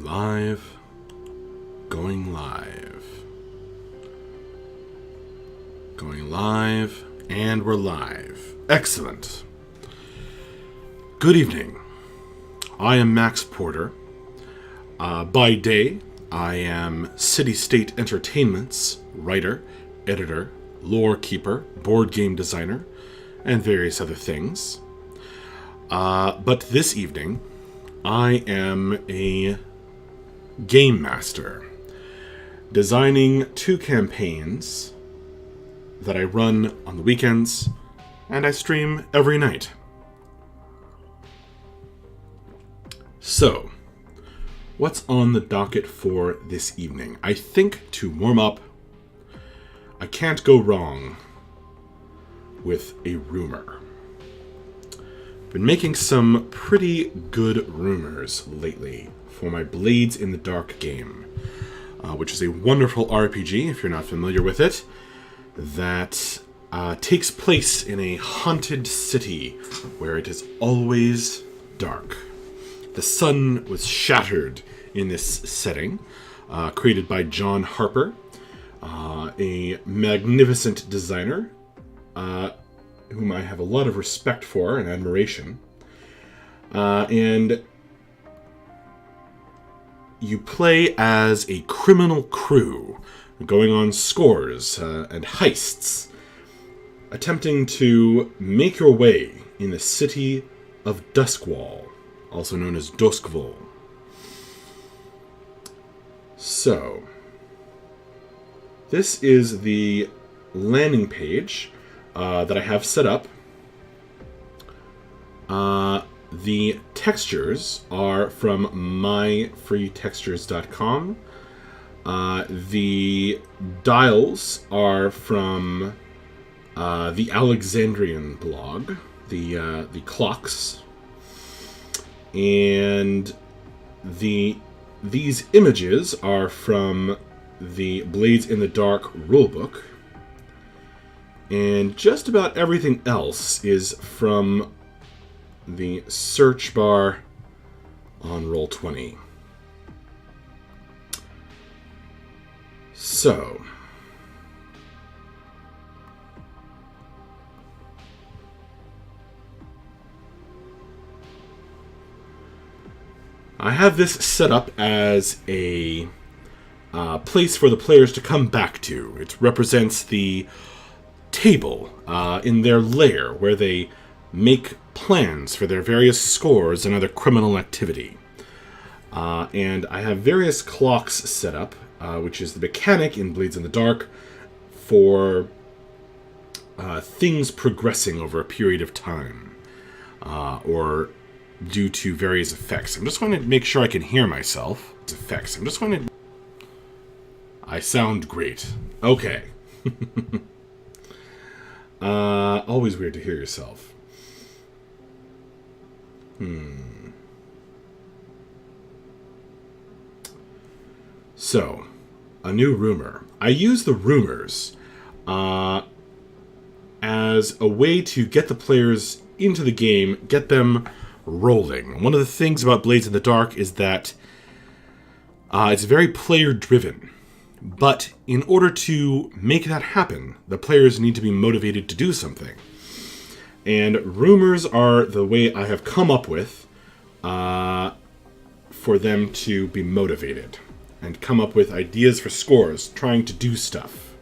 live? Going live. Going live, and we're live. Excellent. Good evening. I am Max Porter. By day, I am City State Entertainment's writer, editor, lore keeper, board game designer, and various other things. But this evening, I am a game master, designing 2 campaigns that I run on the weekends, and I stream every night. So, what's on the docket for this evening? I think to warm up, I can't go wrong with a rumor. Been making some pretty good rumors lately for my Blades in the Dark game, which is a wonderful RPG, if you're not familiar with it, that takes place in a haunted city where it is always dark. The sun was shattered in this setting, created by John Harper, a magnificent designer, whom I have a lot of respect for and admiration. And you play as a criminal crew going on scores and heists, attempting to make your way in the city of Duskwall, also known as Doskvol. So, this is the landing page that I have set up. The textures are from myfreetextures.com. The dials are from the Alexandrian blog, the clocks, and these images are from the Blades in the Dark rulebook. And just about everything else is from the search bar on Roll20. So, I have this set up as a place for the players to come back to. It represents the table in their lair where they make plans for their various scores and other criminal activity. And I have various clocks set up, which is the mechanic in Blades in the Dark for things progressing over a period of time, or due to various effects. I'm just going to make sure I can hear myself. Effects. I'm just going to... I sound great. Okay. Always weird to hear yourself. So, a new rumor. I use the rumors as a way to get the players into the game, get them rolling. One of the things about Blades in the Dark is that it's very player-driven. But in order to make that happen, the players need to be motivated to do something. And rumors are the way I have come up with for them to be motivated and come up with ideas for scores, trying to do stuff.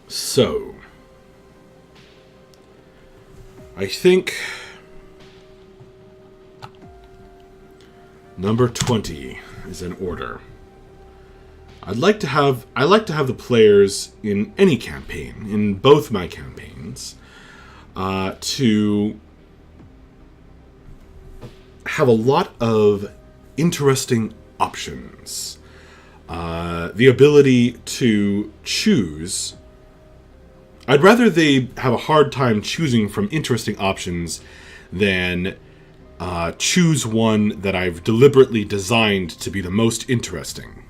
So, I think number 20 is in order. I like to have the players in any campaign, in both my campaigns, to have a lot of interesting options. The ability to choose. I'd rather they have a hard time choosing from interesting options than choose one that I've deliberately designed to be the most interesting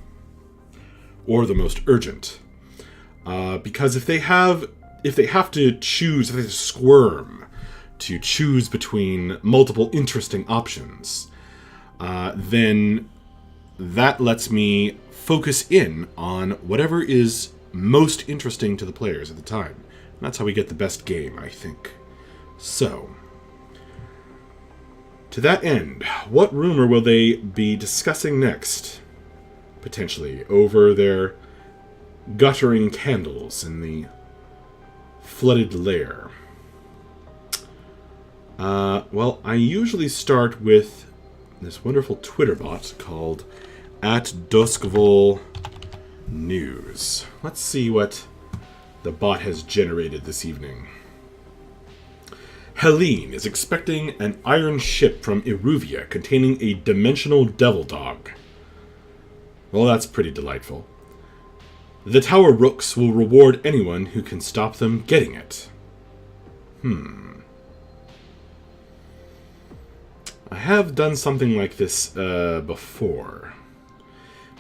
or the most urgent. Because if they have to choose, if they squirm to choose between multiple interesting options, then that lets me focus in on whatever is most interesting to the players at the time. And that's how we get the best game, I think. So, to that end, what rumor will they be discussing next? Potentially, over their guttering candles in the flooded lair. Well, I usually start with this wonderful Twitter bot called @Duskville News. Let's see what the bot has generated this evening. Helene is expecting an iron ship from Iruvia containing a dimensional devil dog. Well, that's pretty delightful. The Tower Rooks will reward anyone who can stop them getting it. I have done something like this before.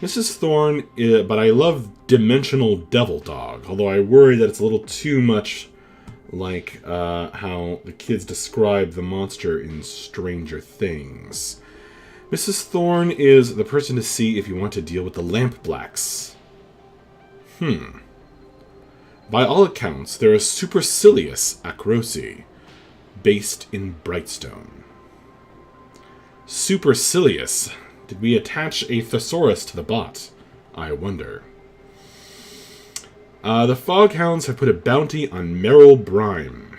Mrs. Thorne, but I love Dimensional Devil Dog, although I worry that it's a little too much like how the kids describe the monster in Stranger Things. Mrs. Thorne is the person to see if you want to deal with the Lamp Blacks. By all accounts, they're a supercilious Akrosi, based in Brightstone. Supercilious. Did we attach a thesaurus to the bot? I wonder. The Foghounds have put a bounty on Merrill Brime,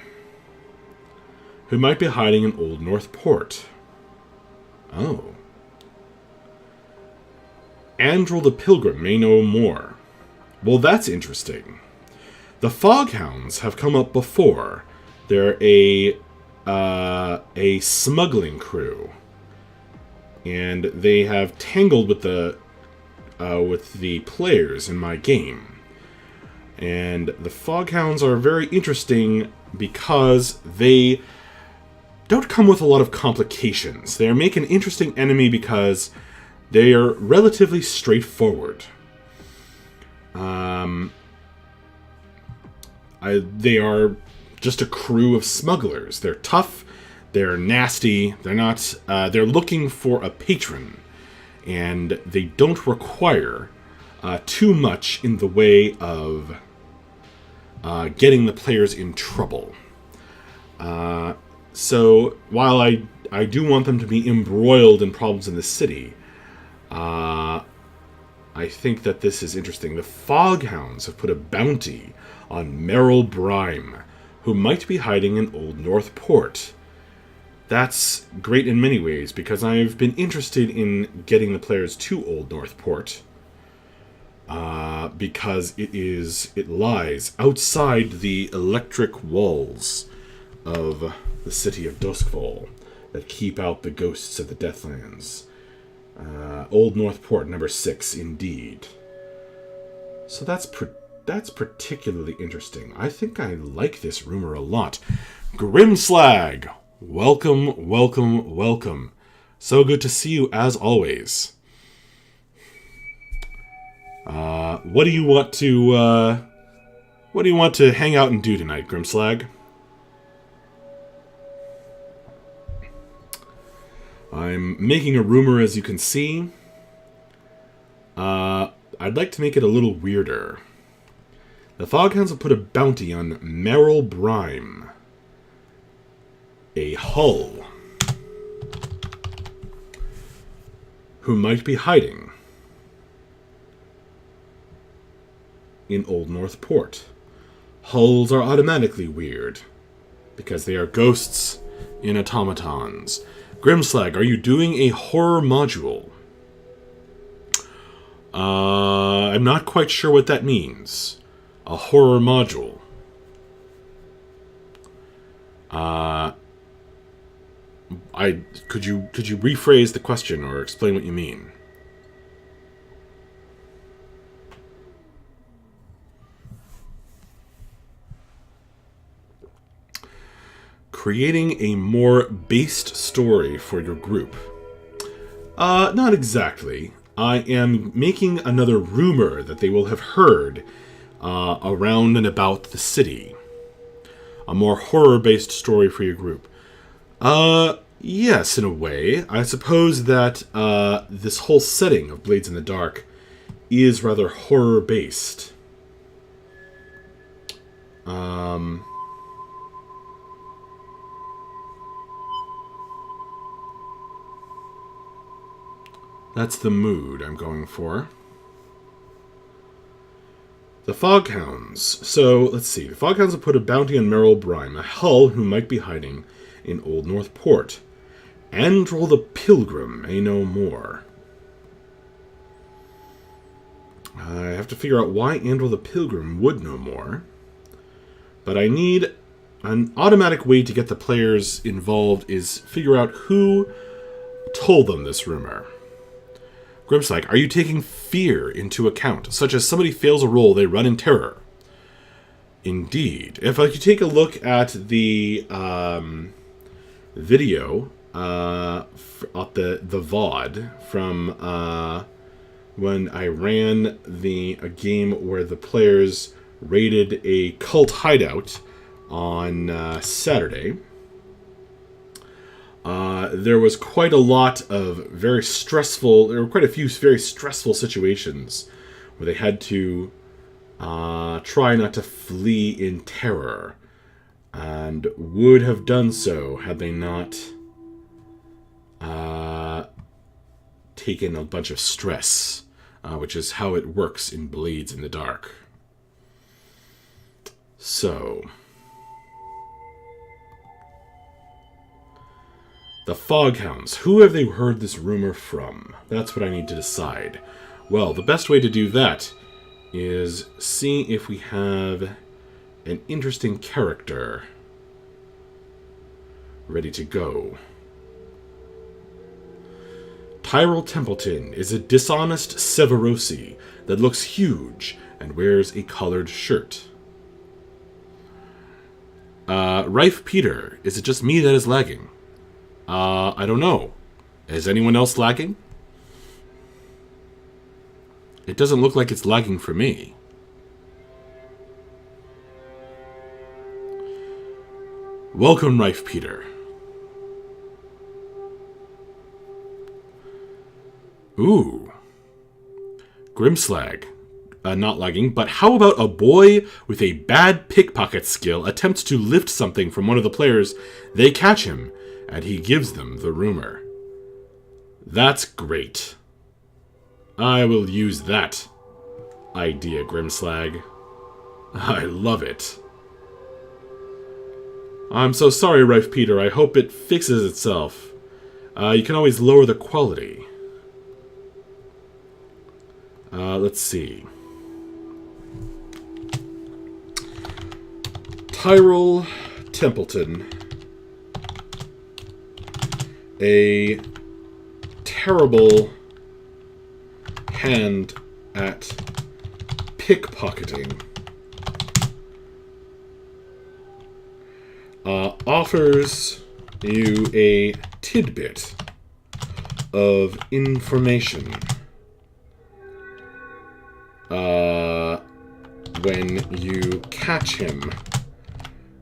who might be hiding in Old Northport. Oh. Andrel the Pilgrim may know more. Well, that's interesting. The Foghounds have come up before. They're a smuggling crew, and they have tangled with the players in my game. And the Foghounds are very interesting because they don't come with a lot of complications. They make an interesting enemy because they are relatively straightforward. They are just a crew of smugglers. They're tough, they're nasty, they're not. They're looking for a patron, and they don't require too much in the way of getting the players in trouble. So while I do want them to be embroiled in problems in the city, I think that this is interesting. The Foghounds have put a bounty on Merrill Brime, who might be hiding in Old Northport. That's great in many ways, because I've been interested in getting the players to Old Northport, because it lies outside the electric walls of the city of Duskfall that keep out the ghosts of the Deathlands. Old Northport, number 6, indeed. So that's particularly interesting. I think I like this rumor a lot. Grimslag! Welcome, welcome, welcome. So good to see you as always. What do you want to hang out and do tonight, Grimslag? I'm making a rumor, as you can see. I'd like to make it a little weirder. The Foghounds have put a bounty on Merrill Brime, a Hull, who might be hiding in Old Northport. Hulls are automatically weird, because they are ghosts in automatons. Grimslag, are you doing a horror module? I'm not quite sure what that means. A horror module. Could you rephrase the question or explain what you mean? Creating a more based story for your group. Not exactly. I am making another rumor that they will have heard around and about the city. A more horror-based story for your group. Yes, in a way. I suppose that this whole setting of Blades in the Dark is rather horror-based. That's the mood I'm going for. The Foghounds. So, let's see. The Foghounds have put a bounty on Merrill Brime, a Hull who might be hiding in Old North Port. Androl the Pilgrim may know more. I have to figure out why Androl the Pilgrim would know more. But I need an automatic way to get the players involved is figure out who told them this rumor. Grimslag, are you taking fear into account, such as somebody fails a roll, they run in terror? Indeed. If you take a look at the video, at the VOD from when I ran a game where the players raided a cult hideout on Saturday. There was quite a lot of there were quite a few very stressful situations where they had to try not to flee in terror, and would have done so had they not taken a bunch of stress, which is how it works in Blades in the Dark. So, the Foghounds. Who have they heard this rumor from? That's what I need to decide. Well, the best way to do that is see if we have an interesting character ready to go. Tyrell Templeton is a dishonest Severosi that looks huge and wears a collared shirt. Rife Peter, is it just me that is lagging? I don't know. Is anyone else lagging? It doesn't look like it's lagging for me. Welcome, Rife Peter. Ooh. Grimslag. Not lagging, but how about a boy with a bad pickpocket skill attempts to lift something from one of the players, they catch him, and he gives them the rumor. That's great. I will use that idea, Grimslag. I love it. I'm so sorry, Rife Peter. I hope it fixes itself. You can always lower the quality. Let's see. Tyrell Templeton. A terrible hand at pickpocketing. Offers you a tidbit of information when you catch him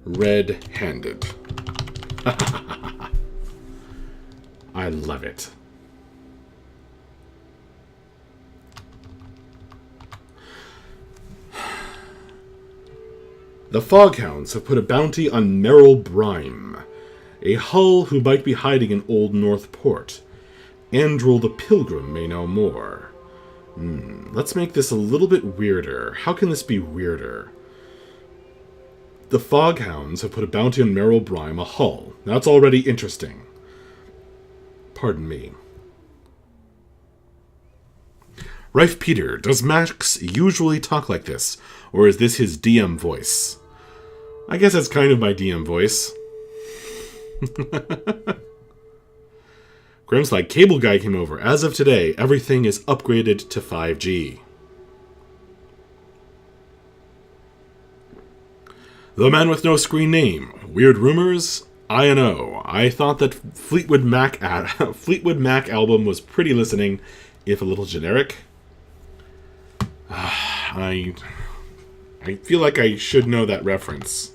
red-handed. I love it. The Foghounds have put a bounty on Merrill Brime, a Hull who might be hiding in Old North Port. Androl the Pilgrim may know more. Let's make this a little bit weirder. How can this be weirder? The Foghounds have put a bounty on Merrill Brime, a Hull. That's already interesting. Pardon me. Rife Peter, does Max usually talk like this? Or is this his DM voice? I guess that's kind of my DM voice. Grimslag, Cable Guy came over. As of today, everything is upgraded to 5G. The Man with No Screen Name. Weird rumors? I know. I thought that Fleetwood Mac album was pretty listening, if a little generic. I feel like I should know that reference.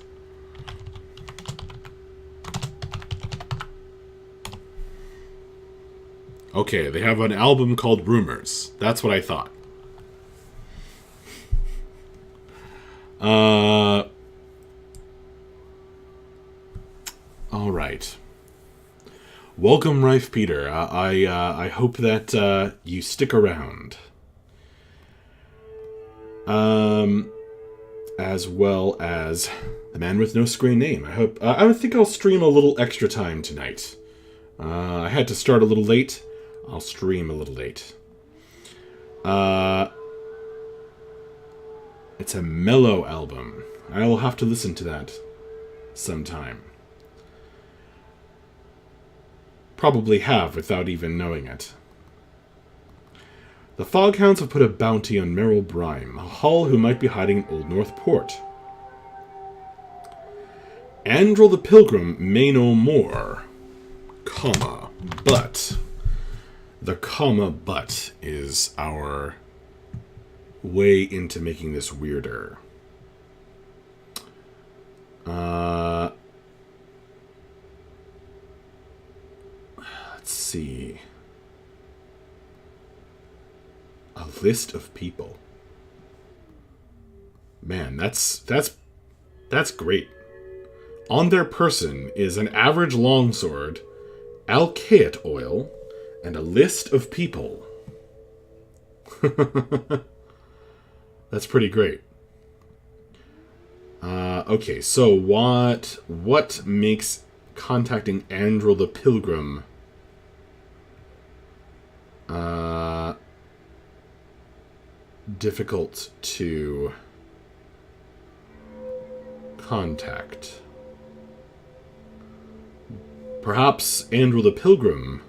Okay, they have an album called Rumors. That's what I thought. All right. Welcome, Rife Peter. I hope that you stick around. As well as the man with no screen name. I think I'll stream a little extra time tonight. I had to start a little late. I'll stream a little late. It's a mellow album. I will have to listen to that sometime. Probably have without even knowing it. The Foghounds have put a bounty on Merrill Brime, a hull who might be hiding in Old North Port. Andrel the Pilgrim may know more, comma, but... The comma but is our way into making this weirder. Let's see. A list of people. Man, that's great. On their person is an average longsword, alkaid oil, and a list of people. That's pretty great. Okay, so what makes contacting Andrel the Pilgrim difficult to contact? Perhaps Andrel the Pilgrim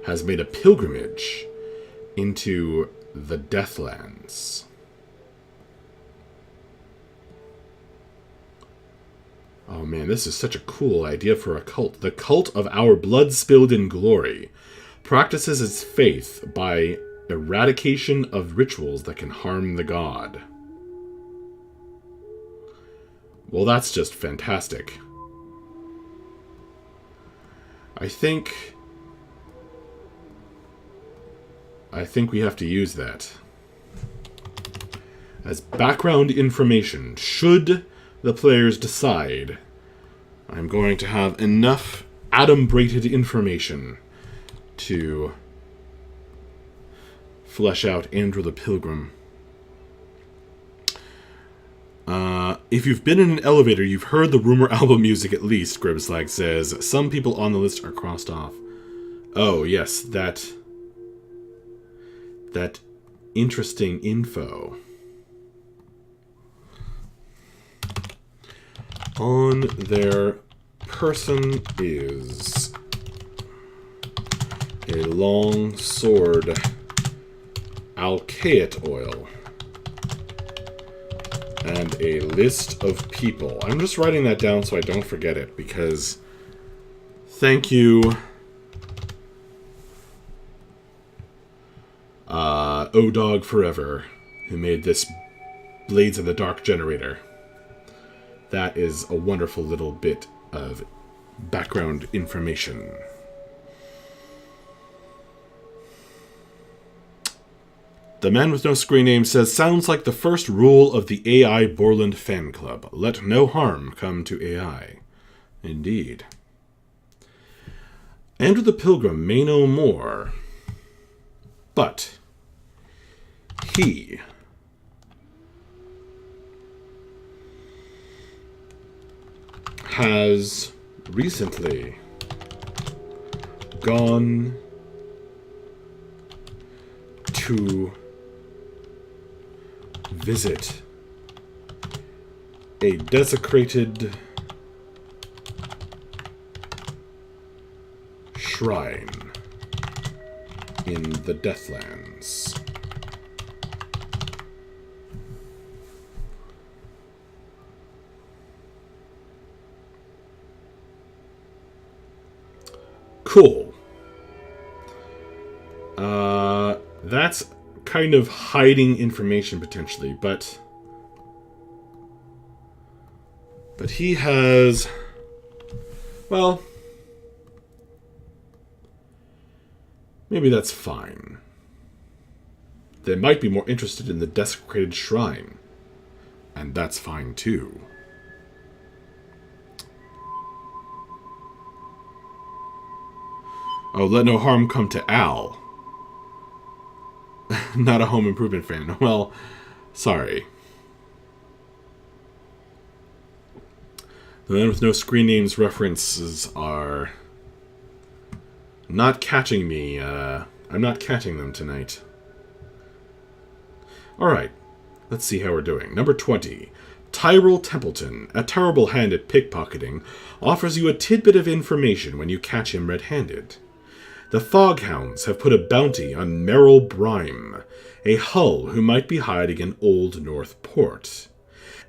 has made a pilgrimage into the Deathlands. Oh man, this is such a cool idea for a cult. The cult of our blood spilled in glory practices its faith by eradication of rituals that can harm the god. Well, that's just fantastic. I think we have to use that as background information. Should the players decide, I'm going to have enough adumbrated information to flesh out Andrel the Pilgrim. If you've been in an elevator, you've heard the Rumor album music at least, Gribslag says. Some people on the list are crossed off. Oh, yes, that interesting info. On their person is a long sword, alkaid oil, and a list of people. I'm just writing that down so I don't forget it, because thank you, O-Dog Forever, who made this Blades in the Dark generator. That is a wonderful little bit of background information. The man with no screen name says, sounds like the first rule of the AI Borland fan club. Let no harm come to AI. Indeed. Andrel the Pilgrim may know more, but he has recently gone to visit a desecrated shrine in the Deathlands. Cool. That's kind of hiding information potentially, but he has, well, Maybe that's fine. They might be more interested in the desecrated shrine. And that's fine too. Oh, let no harm come to Al. Not a home improvement fan. Well, sorry. The Man with No Screen Names references are not catching me. I'm not catching them tonight. Alright, let's see how we're doing. Number 20. Tyrell Templeton, a terrible hand at pickpocketing, offers you a tidbit of information when you catch him red-handed. The Foghounds have put a bounty on Merrill Brime, a Hull who might be hiding in Old North Port.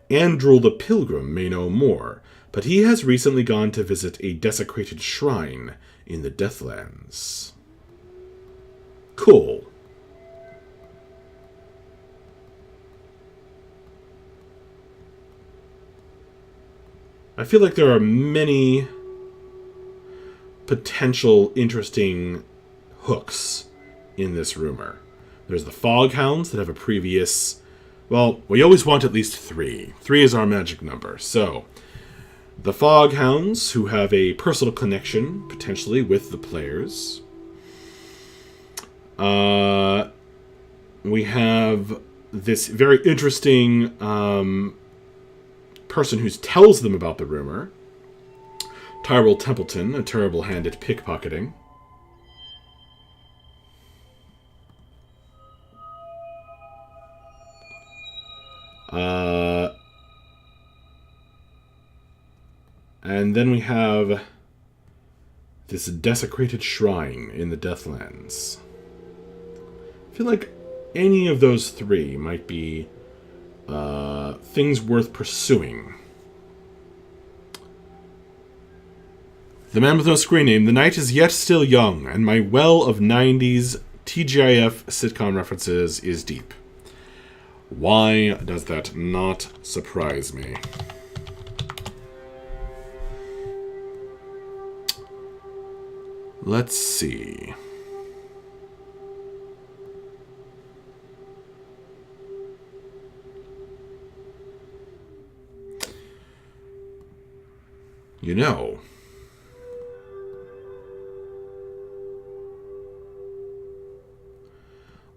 Andrel the Pilgrim may know more, but he has recently gone to visit a desecrated shrine in the Deathlands. Cool. I feel like there are many potential interesting hooks in this rumor. There's the Foghounds that have a previous... Well, we always want at least 3. 3 is our magic number. So, the Foghounds, who have a personal connection, potentially, with the players. We have this very interesting person who tells them about the rumor. Tyrell Templeton, a terrible hand at pickpocketing. And then we have this desecrated shrine in the Deathlands. I feel like any of those 3 might be things worth pursuing. The Man with No Screen Name. The night is yet still young, and my well of 90s TGIF sitcom references is deep. Why does that not surprise me? Let's see. You know,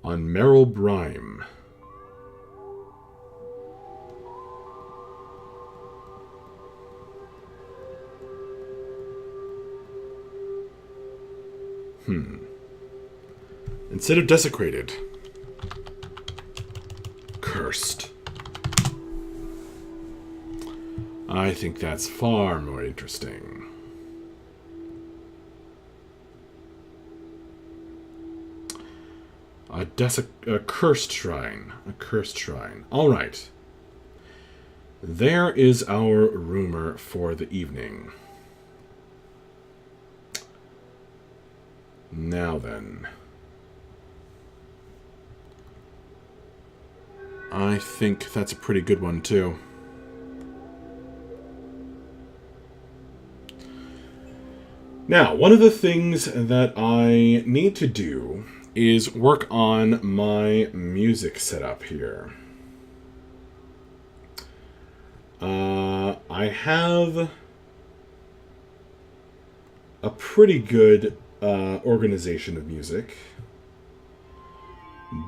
on Merrill Brime, instead of desecrated, cursed. I think that's far more interesting. A cursed shrine. A cursed shrine. All right. There is our rumor for the evening. Now then. I think that's a pretty good one, too. Now, one of the things that I need to do is work on my music setup here. I have a pretty good organization of music,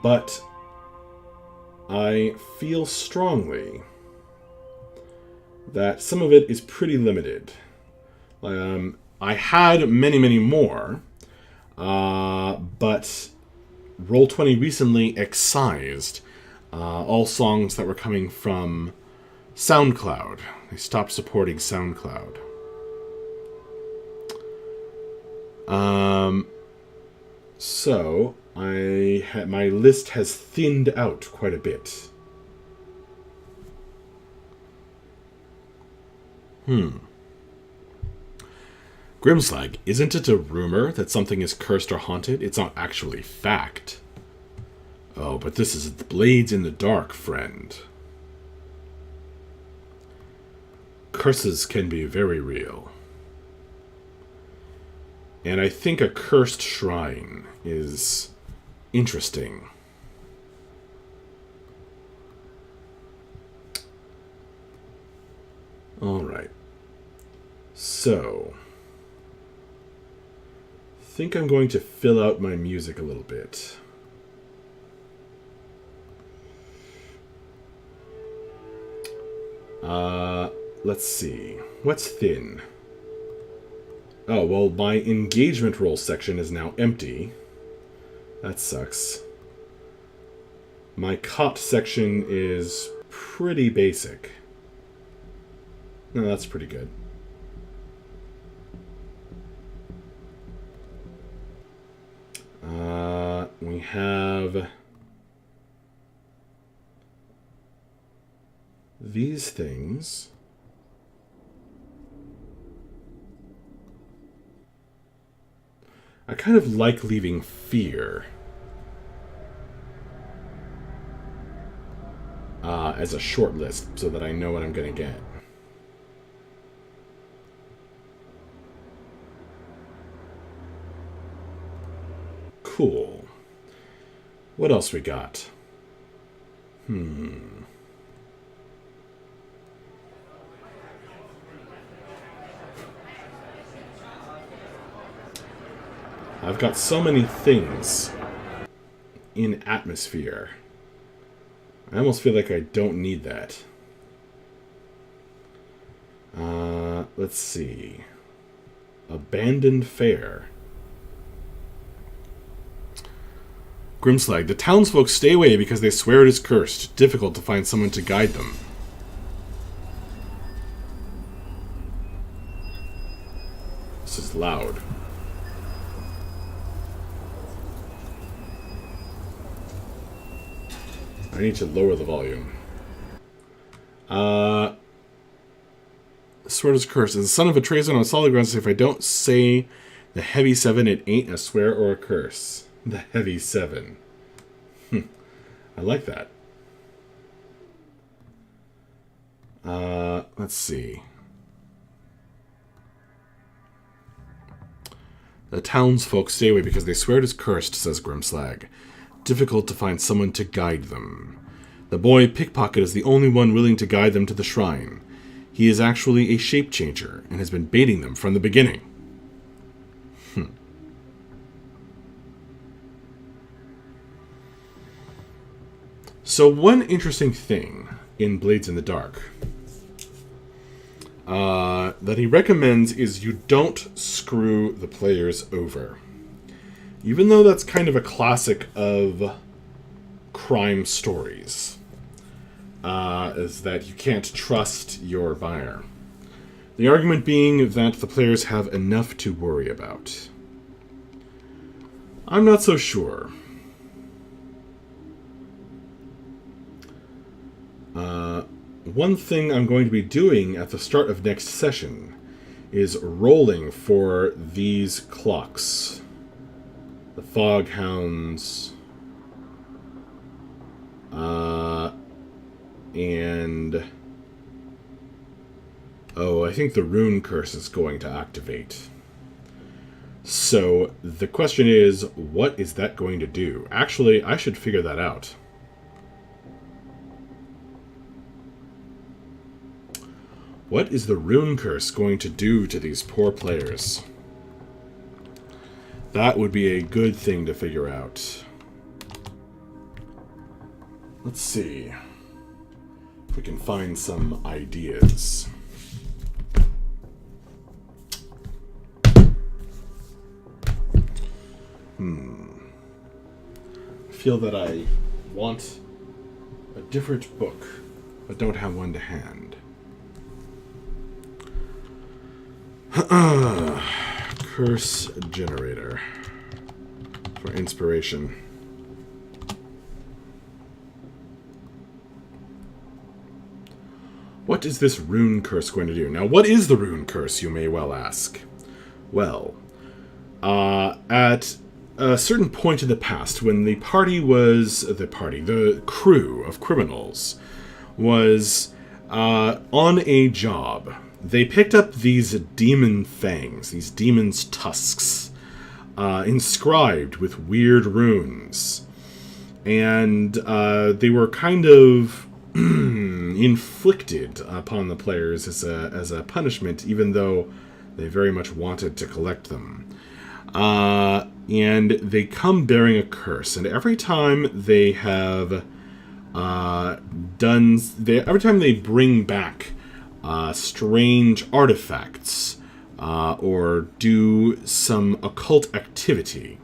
but I feel strongly that some of it is pretty limited. I had many, many more, but Roll20 recently excised all songs that were coming from SoundCloud. They stopped supporting SoundCloud. So my list has thinned out quite a bit. Grimslag, isn't it a rumor that something is cursed or haunted? It's not actually fact. Oh, but this is the blades in the dark, friend. Curses can be very real. And I think a cursed shrine is interesting. Alright. So, I think I'm going to fill out my music a little bit. Let's see. What's thin? Oh, well, my engagement roll section is now empty. That sucks. My cot section is pretty basic. No, that's pretty good. We have these things. I kind of like leaving fear as a short list so that I know what I'm going to get. Cool. What else we got? I've got so many things in atmosphere. I almost feel like I don't need that. Let's see. Abandoned fair. Grimslag. The townsfolk stay away because they swear it is cursed. Difficult to find someone to guide them. This is loud. I need to lower the volume. Sword is cursed. As the son of a tradesman on solid ground, if I don't say the heavy 7, it ain't a swear or a curse. The heavy 7. I like that. Let's see. The townsfolk stay away because they swear it is cursed, says Grimslag. Difficult to find someone to guide them. The boy Pickpocket is the only one willing to guide them to the shrine. He is actually a shape changer and has been baiting them from the beginning. So one interesting thing in Blades in the Dark that he recommends is you don't screw the players over. Even though that's kind of a classic of crime stories, is that you can't trust your buyer. The argument being that the players have enough to worry about. I'm not so sure. One thing I'm going to be doing at the start of next session is rolling for these clocks. The Foghounds, and I think the Rune Curse is going to activate. So the question is, what is that going to do? Actually, I should figure that out. What is the Rune Curse going to do to these poor players? That would be a good thing to figure out. Let's see if we can find some ideas. I feel that I want a different book, but don't have one to hand. Curse generator for inspiration. What is this Rune Curse going to do? Now, what is the Rune Curse, you may well ask? Well, at a certain point in the past, when the crew of criminals was on a job, they picked up these demon fangs, these demon's tusks, inscribed with weird runes. And they were kind of inflicted upon the players as a punishment, even though they very much wanted to collect them. And they come bearing a curse, and every time they have every time they bring back strange artifacts or do some occult activity,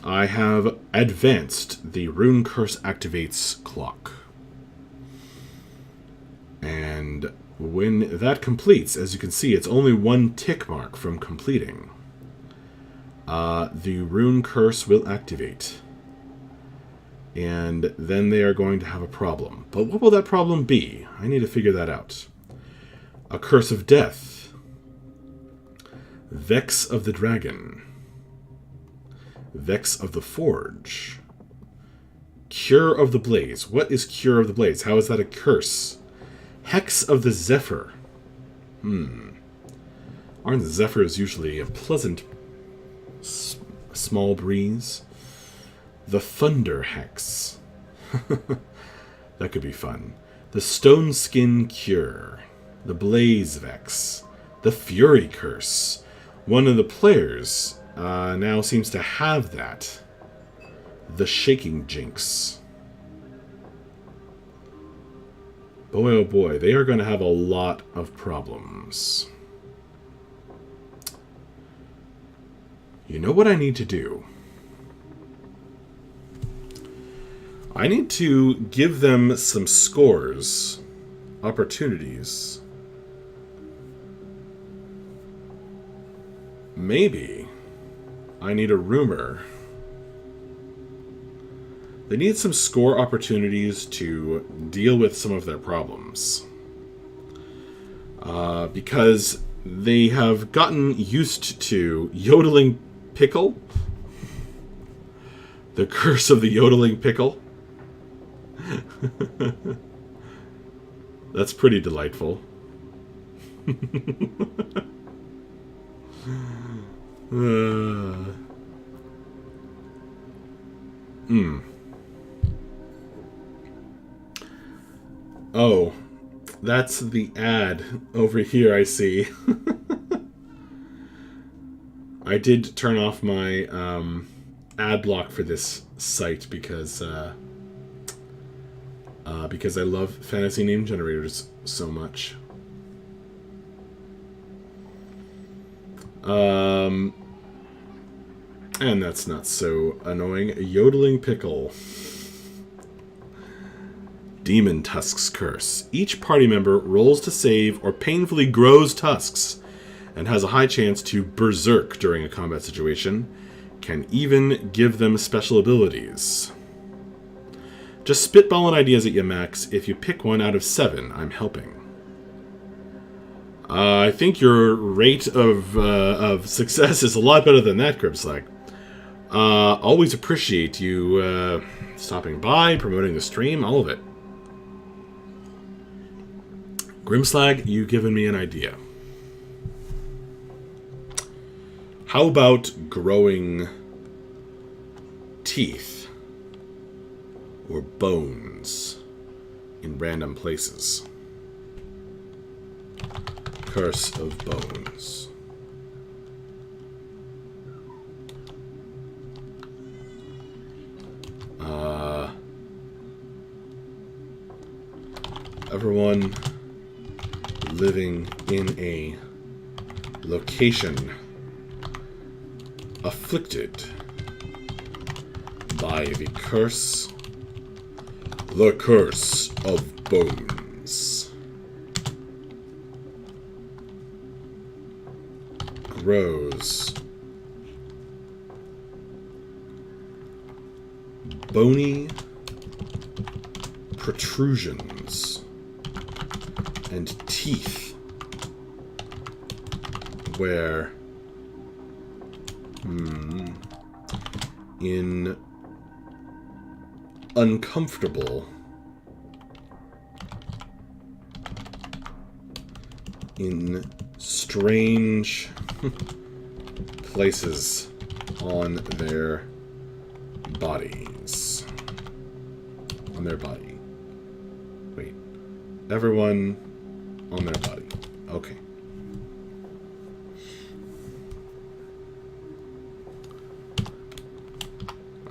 I have advanced the Rune Curse Activates clock. And when that completes, as you can see, it's only one tick mark from completing. The Rune Curse will activate. And then they are going to have a problem. But what will that problem be? I need to figure that out. A Curse of Death. Vex of the Dragon. Vex of the Forge. Cure of the Blaze. What is Cure of the Blaze? How is that a curse? Hex of the Zephyr. Aren't the Zephyrs usually a pleasant small breeze? The Thunder Hex. That could be fun. The Stone Skin Cure. The Blaze Vex. The Fury Curse. One of the players now seems to have that. The Shaking Jinx. Boy, oh boy, they are going to have a lot of problems. You know what I need to do? I need to give them some scores, opportunities. Maybe I need a rumor. They need some score opportunities to deal with some of their problems. Because they have gotten used to yodeling pickle. The curse of the yodeling pickle. That's pretty delightful. Oh, that's the ad over here, I see. I did turn off my ad block for this site because I love fantasy name generators so much. And that's not so annoying. Yodeling pickle. Demon Tusks Curse. Each party member rolls to save or painfully grows tusks and has a high chance to berserk during a combat situation. Can even give them special abilities. Just spitballing ideas at you, Max. If you pick one out of 7, I'm helping. I think your rate of success is a lot better than that, Grimslag. Always appreciate you stopping by, promoting the stream, all of it. Grimslag, you've given me an idea. How about growing teeth or bones in random places? Curse of Bones. Everyone living in a location afflicted by the curse of bones grows bony protrusions and teeth where in uncomfortable in strange places on their bodies. On their body. Wait. Everyone on their body. Okay.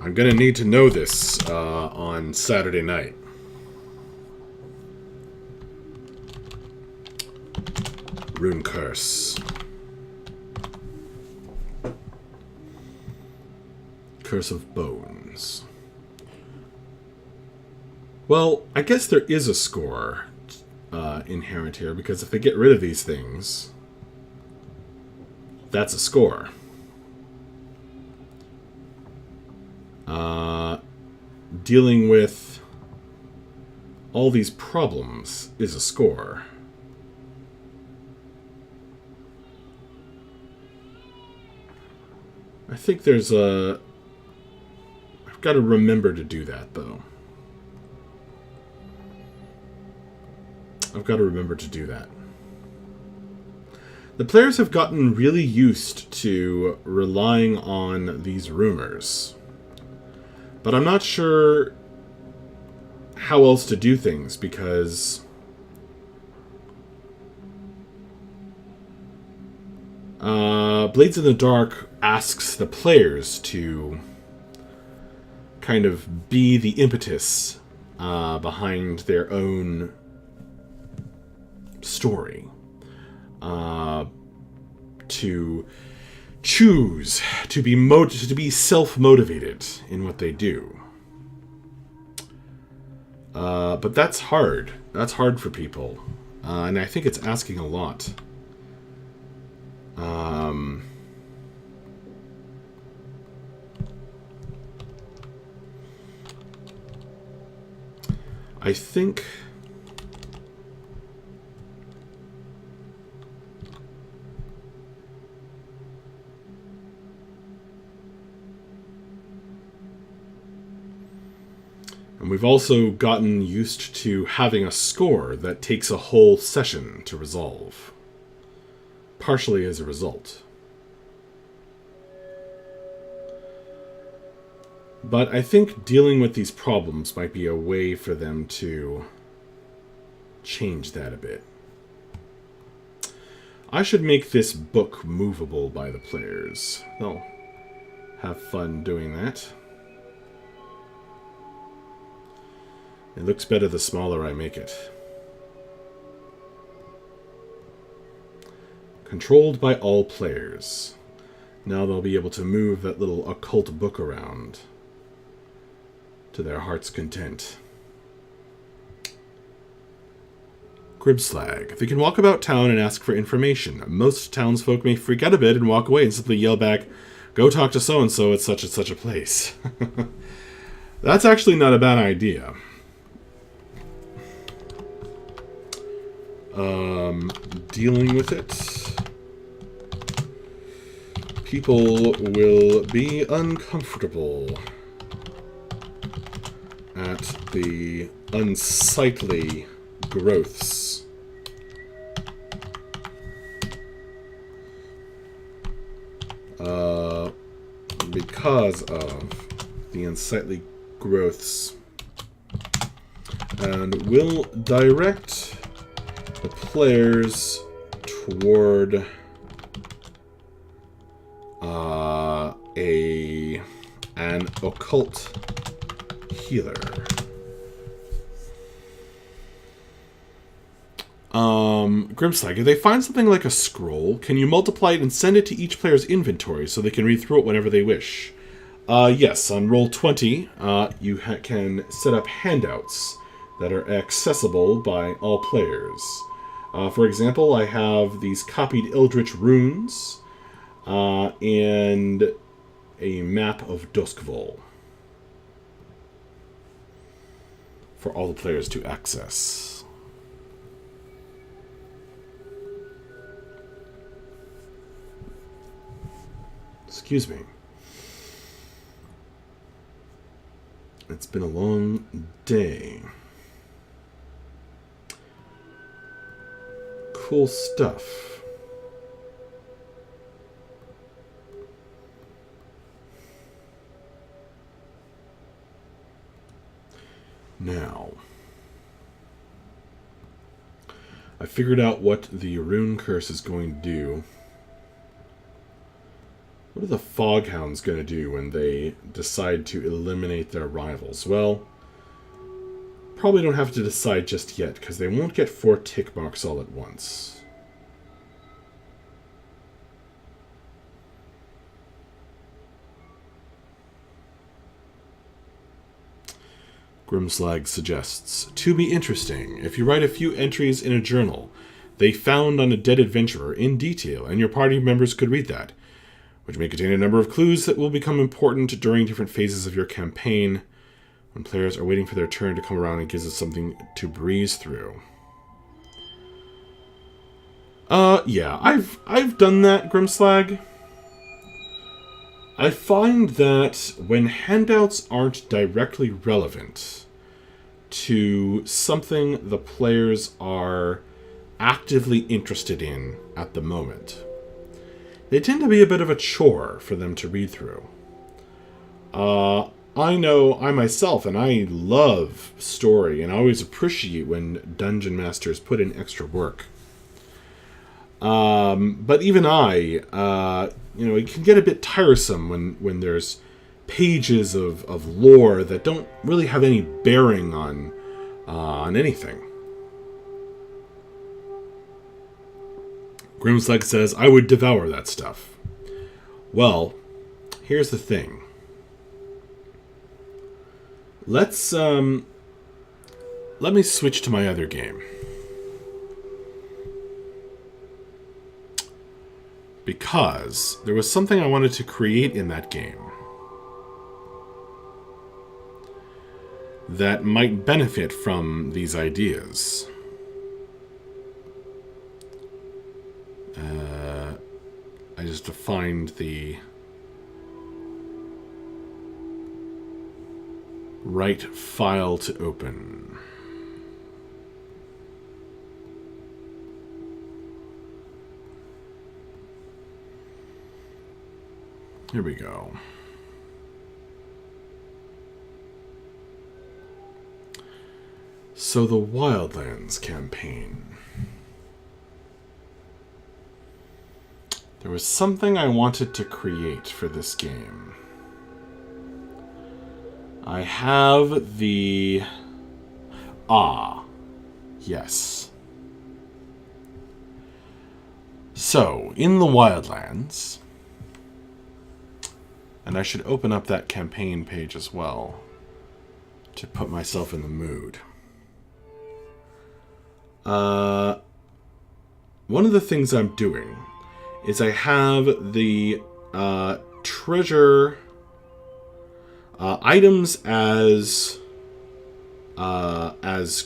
I'm gonna need to know this on Saturday night. Rune Curse. Curse of Bones. Well, I guess there is a score inherent here, because if they get rid of these things, that's a score. Dealing with all these problems is a score. I think there's a... I've got to remember to do that, though. I've got to remember to do that. The players have gotten really used to relying on these rumors. But I'm not sure how else to do things, because Blades in the Dark asks the players to kind of be the impetus behind their own story. To choose to be self-motivated in what they do. But that's hard. That's hard for people. And I think it's asking a lot. I think... And we've also gotten used to having a score that takes a whole session to resolve. Partially as a result. But I think dealing with these problems might be a way for them to change that a bit. I should make this book movable by the players. They'll have fun doing that. It looks better the smaller I make it. Controlled by all players. Now they'll be able to move that little occult book around to their heart's content. Gribslag. They can walk about town and ask for information. Most townsfolk may freak out a bit and walk away and simply yell back, "Go talk to so-and-so at such and such a place." That's actually not a bad idea. Dealing with it. People will be uncomfortable at the unsightly growths. Because of the unsightly growths. And will direct the players toward an occult healer. Grimslag, if they find something like a scroll, can you multiply it and send it to each player's inventory so they can read through it whenever they wish? Yes, on roll 20, you can set up handouts that are accessible by all players. For example, I have these copied Eldritch runes and a map of Duskval for all the players to access. Excuse me. It's been a long day. Cool stuff. Now, I figured out what the rune curse is going to do. What are the foghounds going to do when they decide to eliminate their rivals? Well, probably don't have to decide just yet, because they won't get 4 tick marks all at once. Grimslag suggests, to be interesting, if you write a few entries in a journal they found on a dead adventurer in detail, and your party members could read that, which may contain a number of clues that will become important during different phases of your campaign. When players are waiting for their turn to come around, it gives us something to breeze through. Yeah, I've done that, Grimslag. I find that when handouts aren't directly relevant to something the players are actively interested in at the moment, they tend to be a bit of a chore for them to read through. I know I myself, and I love story, and I always appreciate when dungeon masters put in extra work. But even it can get a bit tiresome when there's pages of lore that don't really have any bearing on anything. Grimslag says, I would devour that stuff. Well, here's the thing. Let me switch to my other game. Because there was something I wanted to create in that game that might benefit from these ideas. I just have to find the right file to open. Here we go. So the Wildlands campaign. There was something I wanted to create for this game. I have the... yes. So, in the Wildlands... And I should open up that campaign page as well to put myself in the mood. One of the things I'm doing is I have the treasure items as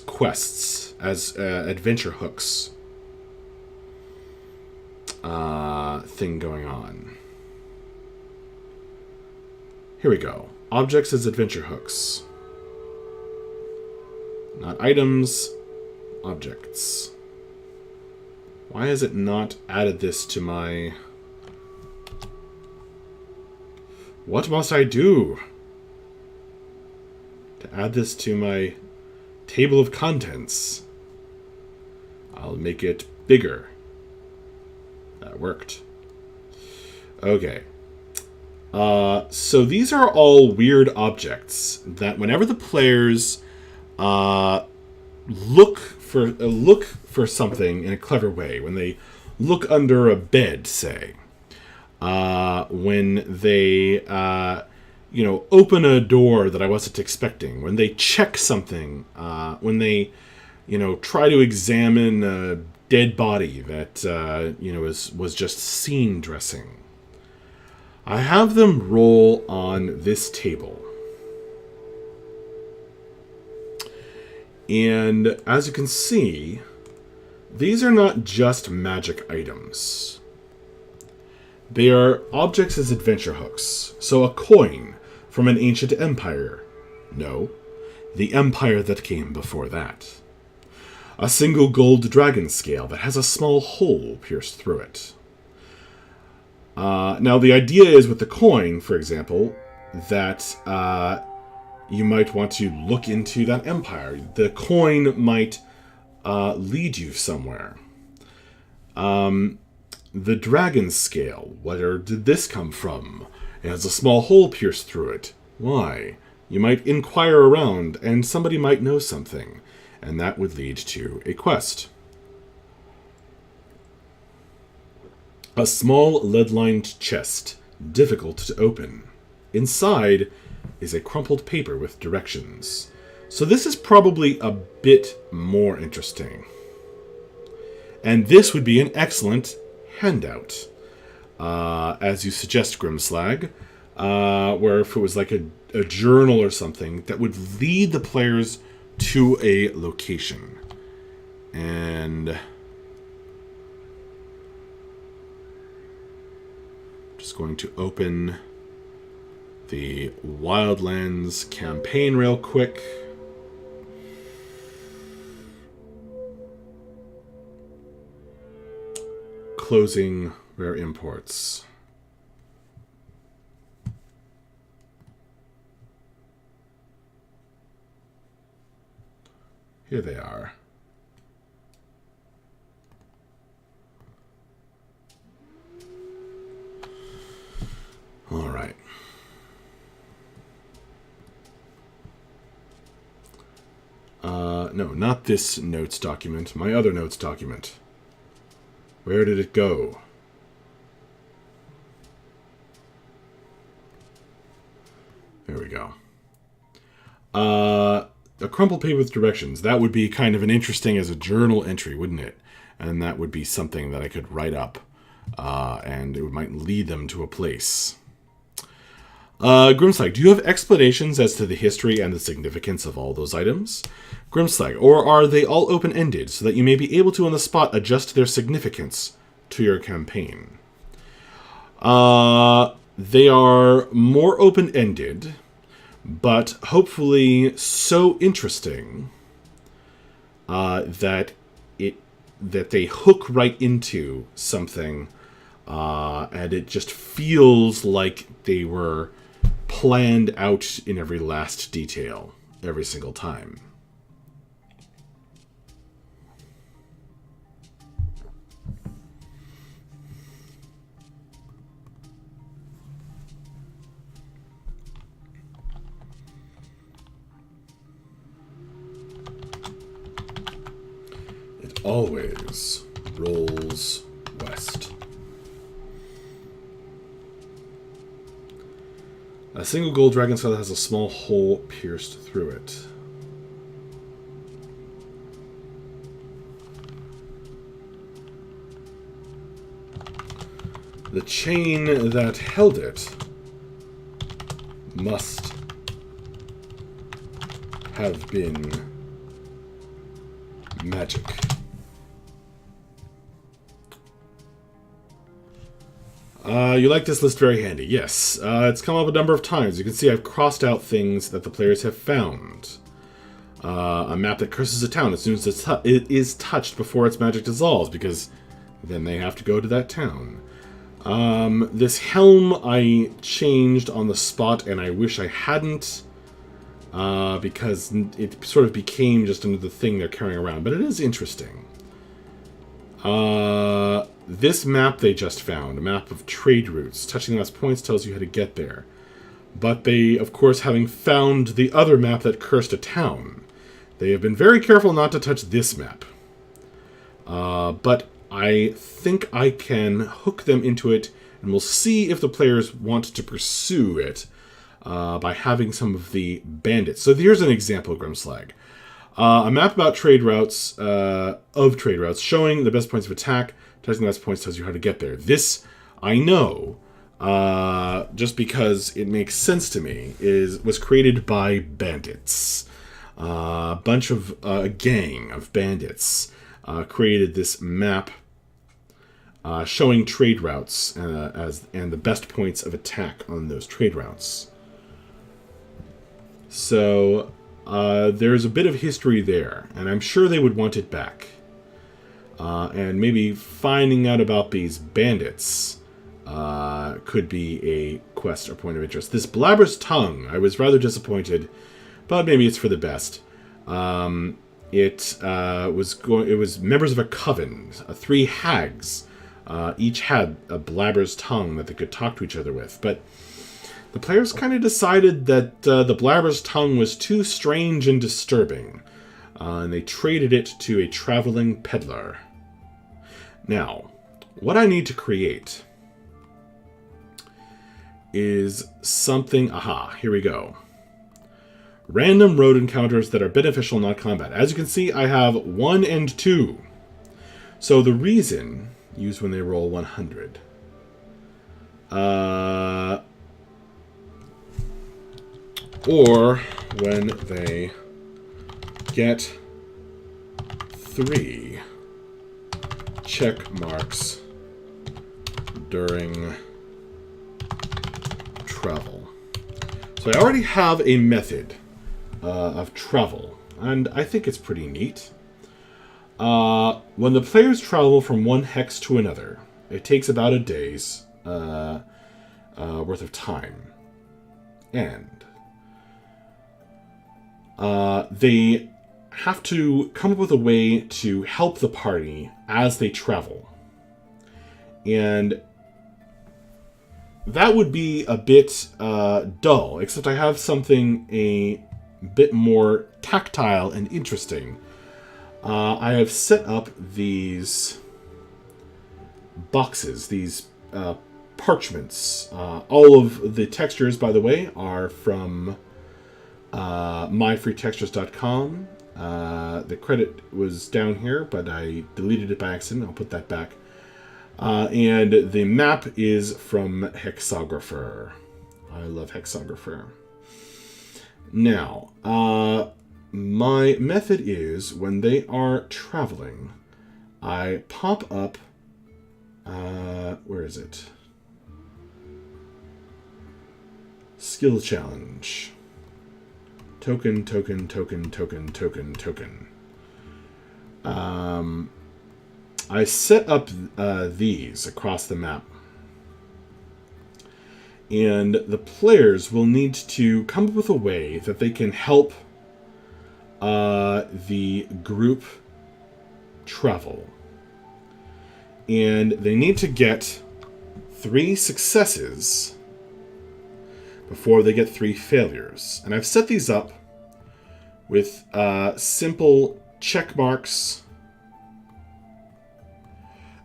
quests, as adventure hooks thing going on. Here we go. Objects as adventure hooks. Not items, objects. Why has it not added this to my... What must I do to add this to my table of contents? I'll make it bigger. That worked. Okay. So these are all weird objects that whenever the players look for something in a clever way, when they look under a bed, say, when they open a door that I wasn't expecting, when they check something, when they try to examine a dead body that was just scene dressing. I have them roll on this table. And as you can see, these are not just magic items. They are objects as adventure hooks. So a coin from an ancient empire. No, the empire that came before that. A single gold dragon scale that has a small hole pierced through it. Now, the idea is with the coin, for example, that you might want to look into that empire. The coin might lead you somewhere. The dragon scale. Where did this come from? It has a small hole pierced through it. Why? You might inquire around, and somebody might know something, and that would lead to a quest. A small lead-lined chest, difficult to open. Inside is a crumpled paper with directions. So this is probably a bit more interesting. And this would be an excellent handout. As you suggest, Grimslag, where if it was like a journal or something, that would lead the players to a location. And just going to open the Wildlands campaign real quick. Closing rare imports. Here they are. All right. No, not this notes document. My other notes document. Where did it go? There we go. A crumpled paper with directions. That would be kind of an interesting as a journal entry, wouldn't it? And that would be something that I could write up. And it might lead them to a place. Grimslag, do you have explanations as to the history and the significance of all those items? Grimslag, or are they all open-ended, so that you may be able to on the spot adjust their significance to your campaign? They are more open-ended, but hopefully so interesting that they hook right into something, and it just feels like they were planned out in every last detail, every single time. It always rolls west. A single gold dragon's feather has a small hole pierced through it. The chain that held it must have been magic. You like this list very handy. Yes, it's come up a number of times. You can see I've crossed out things that the players have found. A map that curses a town as soon as it is touched before its magic dissolves, because then they have to go to that town. This helm I changed on the spot, and I wish I hadn't, because it sort of became just another thing they're carrying around, but it is interesting. This map they just found, a map of trade routes. Touching the last points tells you how to get there. But they, of course, having found the other map that cursed a town, they have been very careful not to touch this map. But I think I can hook them into it, and we'll see if the players want to pursue it by having some of the bandits. So here's an example, Grimslag. A map about trade routes, showing the best points of attack. Touching the best points tells you how to get there. This, I know, just because it makes sense to me, was created by bandits. A bunch of, a gang of bandits created this map showing trade routes and the best points of attack on those trade routes. So there's a bit of history there, and I'm sure they would want it back. And maybe finding out about these bandits could be a quest or point of interest. This Blabber's Tongue, I was rather disappointed but maybe it's for the best. It was members of a coven, 3 hags. Each had a blabber's tongue that they could talk to each other with, but the players kind of decided that the blabber's tongue was too strange and disturbing, and they traded it to a traveling peddler. Now, what I need to create is something... Aha, here we go. Random road encounters that are beneficial, not combat. As you can see, I have 1 and 2. So the reason, used when they roll 100. Or when they get 3 check marks during travel. So I already have a method of travel, and I think it's pretty neat. When the players travel from one hex to another, it takes about a day's worth of time. And they have to come up with a way to help the party as they travel. And that would be a bit dull, except I have something a bit more tactile and interesting. I have set up these boxes, these parchments. All of the textures, by the way, are from myfreetextures.com. The credit was down here, but I deleted it by accident. I'll put that back. And the map is from Hexographer. I love Hexographer. Now, my method is when they are traveling, I pop up... where is it? Skill challenge. Token, token, token, token, token, token. I set up these across the map. And the players will need to come up with a way that they can help the group travel. And they need to get 3 successes before they get 3 failures. And I've set these up with simple check marks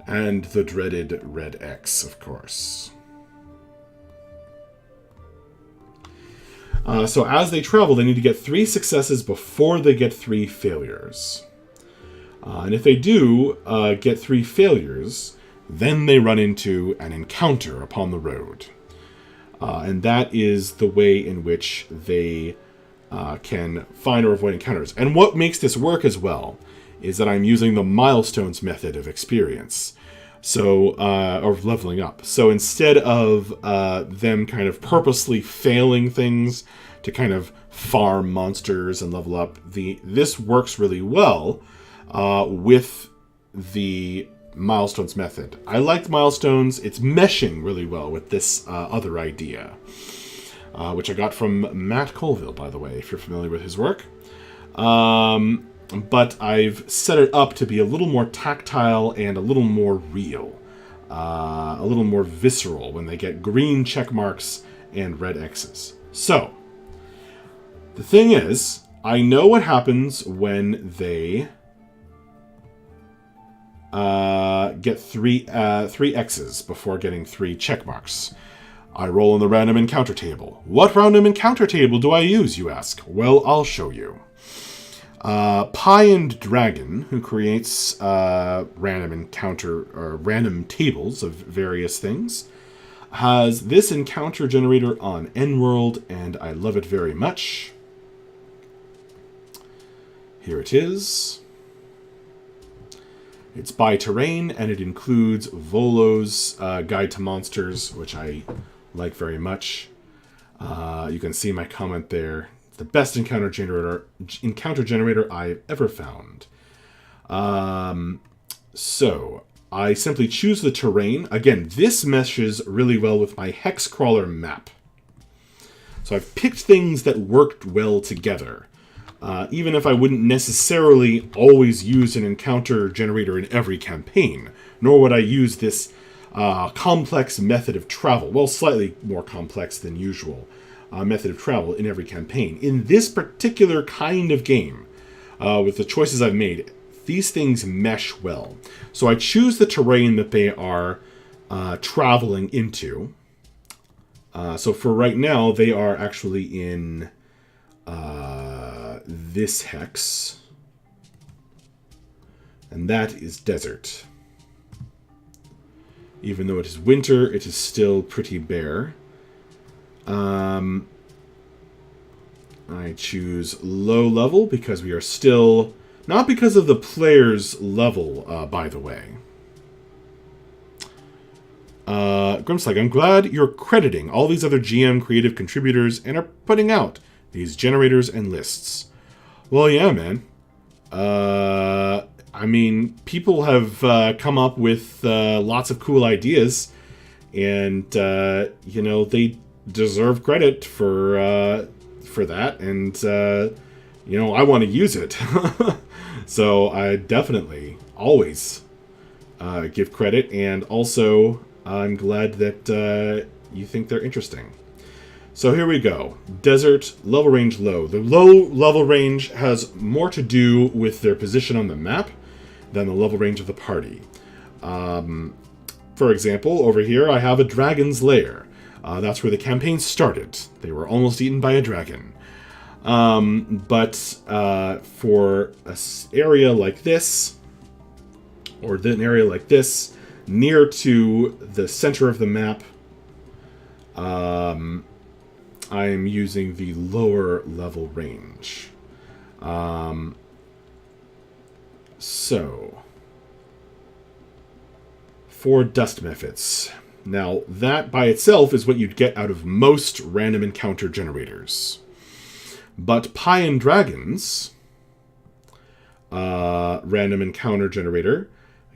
and the dreaded red X, of course. So as they travel, they need to get 3 successes before they get 3 failures. And if they do get 3 failures, then they run into an encounter upon the road. And that is the way in which they can find or avoid encounters. And what makes this work as well is that I'm using the milestones method of experience. So, or leveling up. So instead of them kind of purposely failing things to kind of farm monsters and level up, this works really well with the milestones method. I liked milestones. It's meshing really well with this other idea, which I got from Matt Colville, by the way, if you're familiar with his work. But I've set it up to be a little more tactile and a little more real. A little more visceral when they get green check marks and red X's. So, the thing is, I know what happens when they get 3 X's before getting 3 check marks. I roll on the random encounter table. What random encounter table do I use, you ask? Well, I'll show you. Pie and Dragon, who creates random encounter or random tables of various things, has this encounter generator on N-World, and I love it very much. Here it is. It's by terrain, and it includes Volo's Guide to Monsters, which I like very much. You can see my comment there. The best encounter generator I've ever found. So I simply choose the terrain. Again, this meshes really well with my Hexcrawler map. So I've picked things that worked well together. Even if I wouldn't necessarily always use an encounter generator in every campaign, nor would I use this complex method of travel, well, slightly more complex than usual method of travel in every campaign. In this particular kind of game, with the choices I've made, these things mesh well. So I choose the terrain that they are traveling into. So for right now, they are actually in this hex. And that is desert. Even though it is winter, it is still pretty bare. I choose low level because we are still... Not because of the player's level, by the way. Grimslag, I'm glad you're crediting all these other GM creative contributors and are putting out these generators and lists. Well, yeah, man. I mean, people have come up with lots of cool ideas, and, you know, they deserve credit for that, and, you know, I want to use it. So I definitely always give credit, and also I'm glad that you think they're interesting. So here we go. Desert, level range low. The low level range has more to do with their position on the map than the level range of the party. For example, over here I have a dragon's lair. That's where the campaign started. They were almost eaten by a dragon. But for an area like this, or an area like this, near to the center of the map, I am using the lower level range. So, for dust methods. Now, that by itself is what you'd get out of most random encounter generators. But Pie and Dragons, random encounter generator,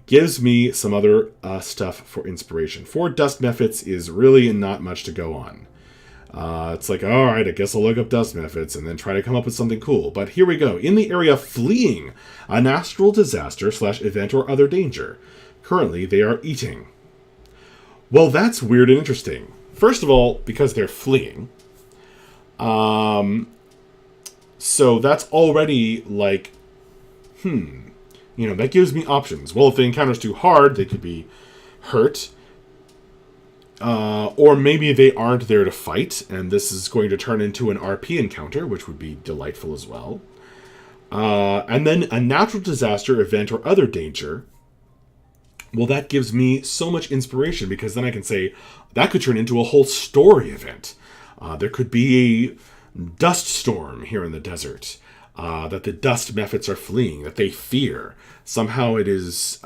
gives me some other stuff for inspiration. 4 dust methods is really not much to go on. It's like, alright, I guess I'll look up dust methods and then try to come up with something cool. But here we go. In the area fleeing a natural disaster / event or other danger. Currently, they are eating. Well, that's weird and interesting. First of all, because they're fleeing. So that's already like, you know, that gives me options. Well, if the encounter's too hard, they could be hurt. Or maybe they aren't there to fight, and this is going to turn into an RP encounter, which would be delightful as well. And then a natural disaster, event, or other danger. Well, that gives me so much inspiration, because then I can say, that could turn into a whole story event. There could be a dust storm here in the desert. That the dust methods are fleeing, that they fear. Somehow it is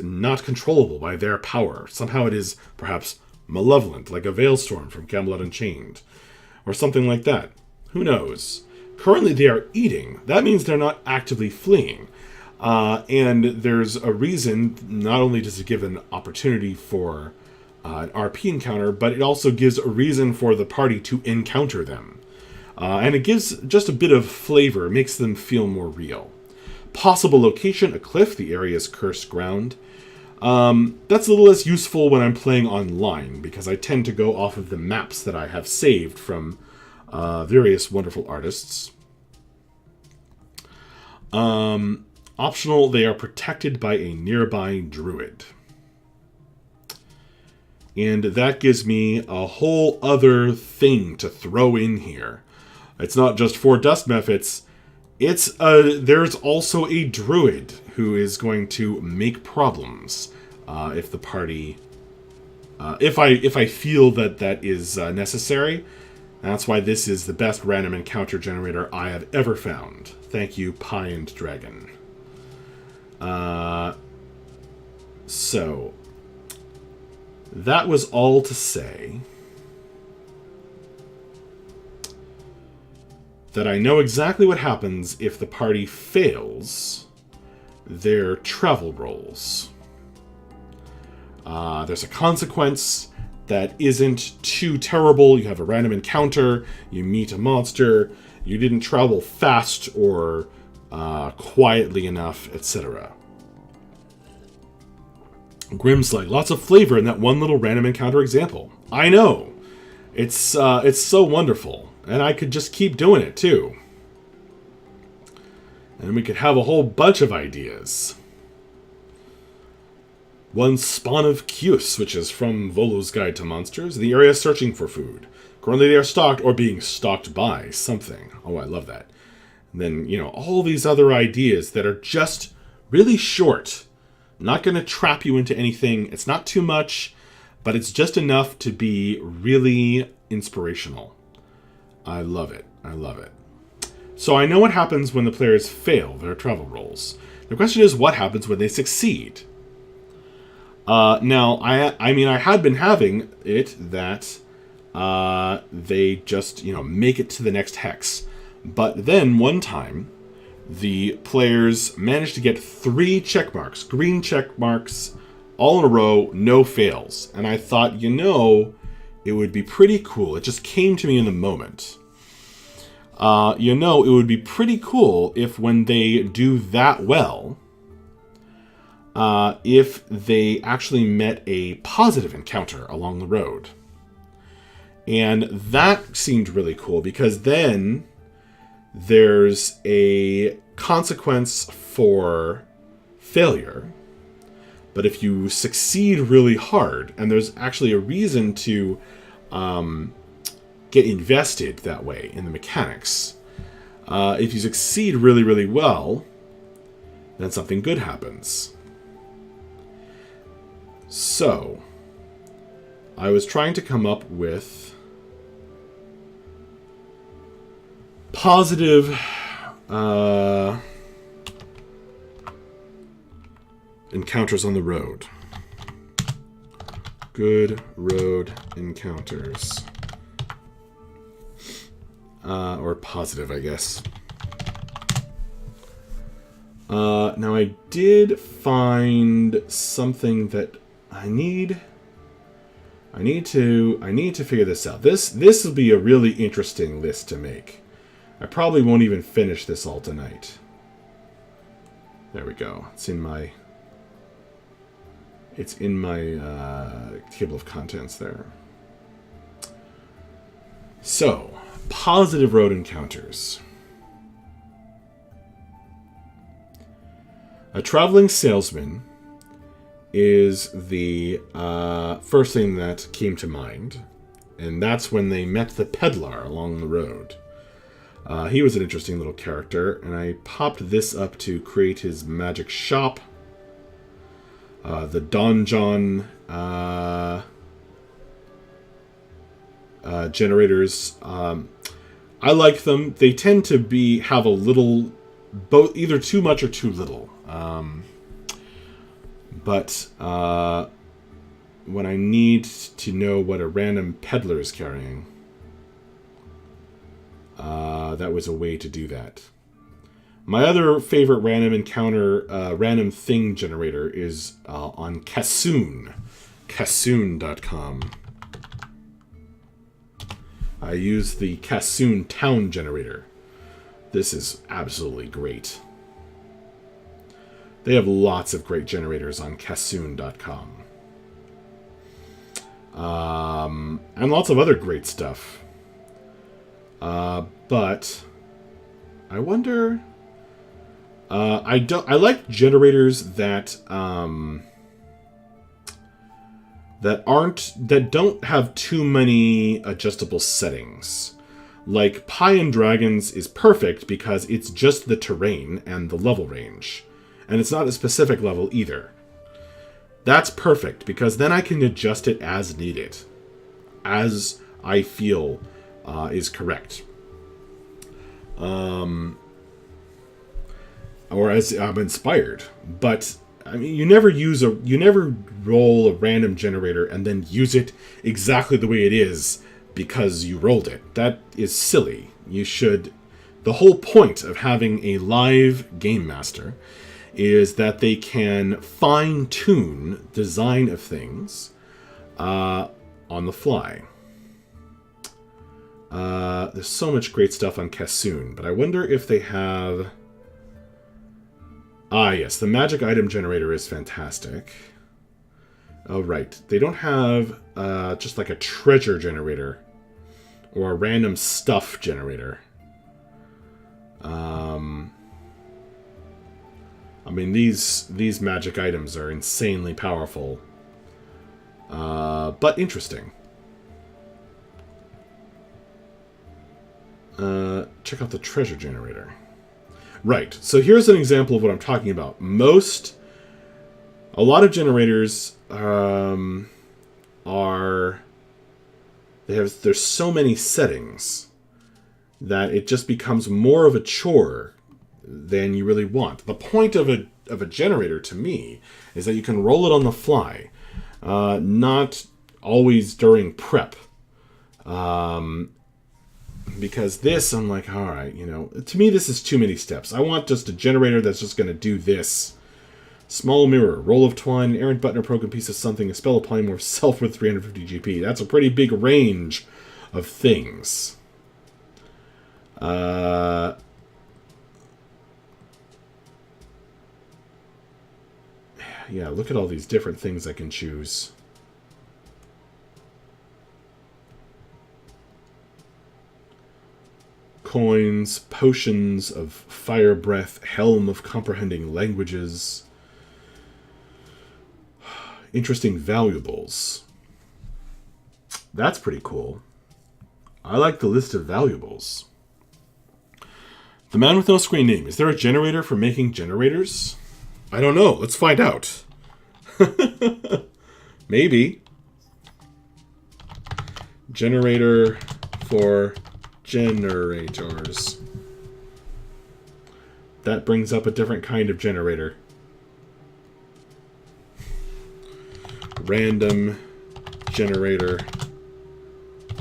not controllable by their power. Somehow it is perhaps malevolent, like a Veilstorm from Camelot Unchained. Or something like that. Who knows? Currently they are eating. That means they're not actively fleeing. And there's a reason, not only does it give an opportunity for an RP encounter, but it also gives a reason for the party to encounter them. And it gives just a bit of flavor, makes them feel more real. Possible location, a cliff, the area's cursed ground. That's a little less useful when I'm playing online, because I tend to go off of the maps that I have saved from various wonderful artists. Optional, they are protected by a nearby druid. And that gives me a whole other thing to throw in here. It's not just 4 dust methods. It's there's also a druid who is going to make problems if the party, if I feel that is necessary. That's why this is the best random encounter generator I have ever found. Thank you, Pie and Dragon. So that was all to say that I know exactly what happens if the party fails their travel rolls. There's a consequence, that isn't too terrible. You have a random encounter, you meet a monster, you didn't travel fast or quietly enough, etc. Grimslike, lots of flavor in that one little random encounter example. I know. It's so wonderful. And I could just keep doing it, too. And we could have a whole bunch of ideas. One spawn of Kyus, which is from Volo's Guide to Monsters. The area is searching for food. Currently they are stalked or being stalked by something. Oh, I love that. And then, all these other ideas that are just really short. Not going to trap you into anything. It's not too much, but it's just enough to be really inspirational. I love it. I love it. So I know what happens when the players fail their travel rolls. The question is, what happens when they succeed? Now, I had been having it that they just, make it to the next hex. But then one time, the players managed to get 3 check marks, green check marks, all in a row, no fails. And I thought, it would be pretty cool. It just came to me in the moment. It would be pretty cool if when they do that well, if they actually met a positive encounter along the road. And that seemed really cool because then there's a consequence for failure. But if you succeed really hard, and there's actually a reason to get invested that way in the mechanics, if you succeed really, really well, then something good happens. So, I was trying to come up with positive encounters on the road. Good road encounters. Or positive, I guess. Now I did find something that I need to figure this out. This will be a really interesting list to make. I probably won't even finish this all tonight. There we go. It's in my table of contents there. So, positive road encounters. A traveling salesman is the first thing that came to mind. And that's when they met the peddler along the road. He was an interesting little character, and I popped this up to create his magic shop. The donjon generators. I like them. They tend to have a little, both either too much or too little. But when I need to know what a random peddler is carrying, that was a way to do that. My other favorite random encounter, random thing generator is on Kassoon. Kassoon.com. I use the Kassoon town generator. This is absolutely great. They have lots of great generators on Kassoon.com. And lots of other great stuff. But I wonder. I like generators that don't have too many adjustable settings. Like Pie and Dragons is perfect because it's just the terrain and the level range. And it's not a specific level either. That's perfect because then I can adjust it as needed. As I feel is correct. Or as I'm inspired. But I mean, you never roll a random generator and then use it exactly the way it is because you rolled it. That is silly. The whole point of having a live game master is that they can fine-tune design of things on on the fly. There's so much great stuff on Kassoon, but I wonder if they have... Ah, yes, the magic item generator is fantastic. Oh, right. They don't have just like a treasure generator or a random stuff generator. I mean, these magic items are insanely powerful, but interesting. Check out the treasure generator. Right, so here's an example of what I'm talking about. A lot of generators there's so many settings that it just becomes more of a chore than you really want. The point of a generator, to me, is that you can roll it on the fly, not always during prep. Because this, I'm like, all right, to me this is too many steps. I want just a generator that's just going to do this. Small mirror, roll of twine, an errant button or broken piece of something, a spell applying more self with 350 GP. That's a pretty big range of things. Yeah, look at all these different things I can choose. Coins, potions of fire breath, helm of comprehending languages. Interesting valuables. That's pretty cool. I like the list of valuables. The man with no screen name. Is there a generator for making generators? I don't know. Let's find out. Maybe. Generator for generators. That brings up a different kind of generator. Random generator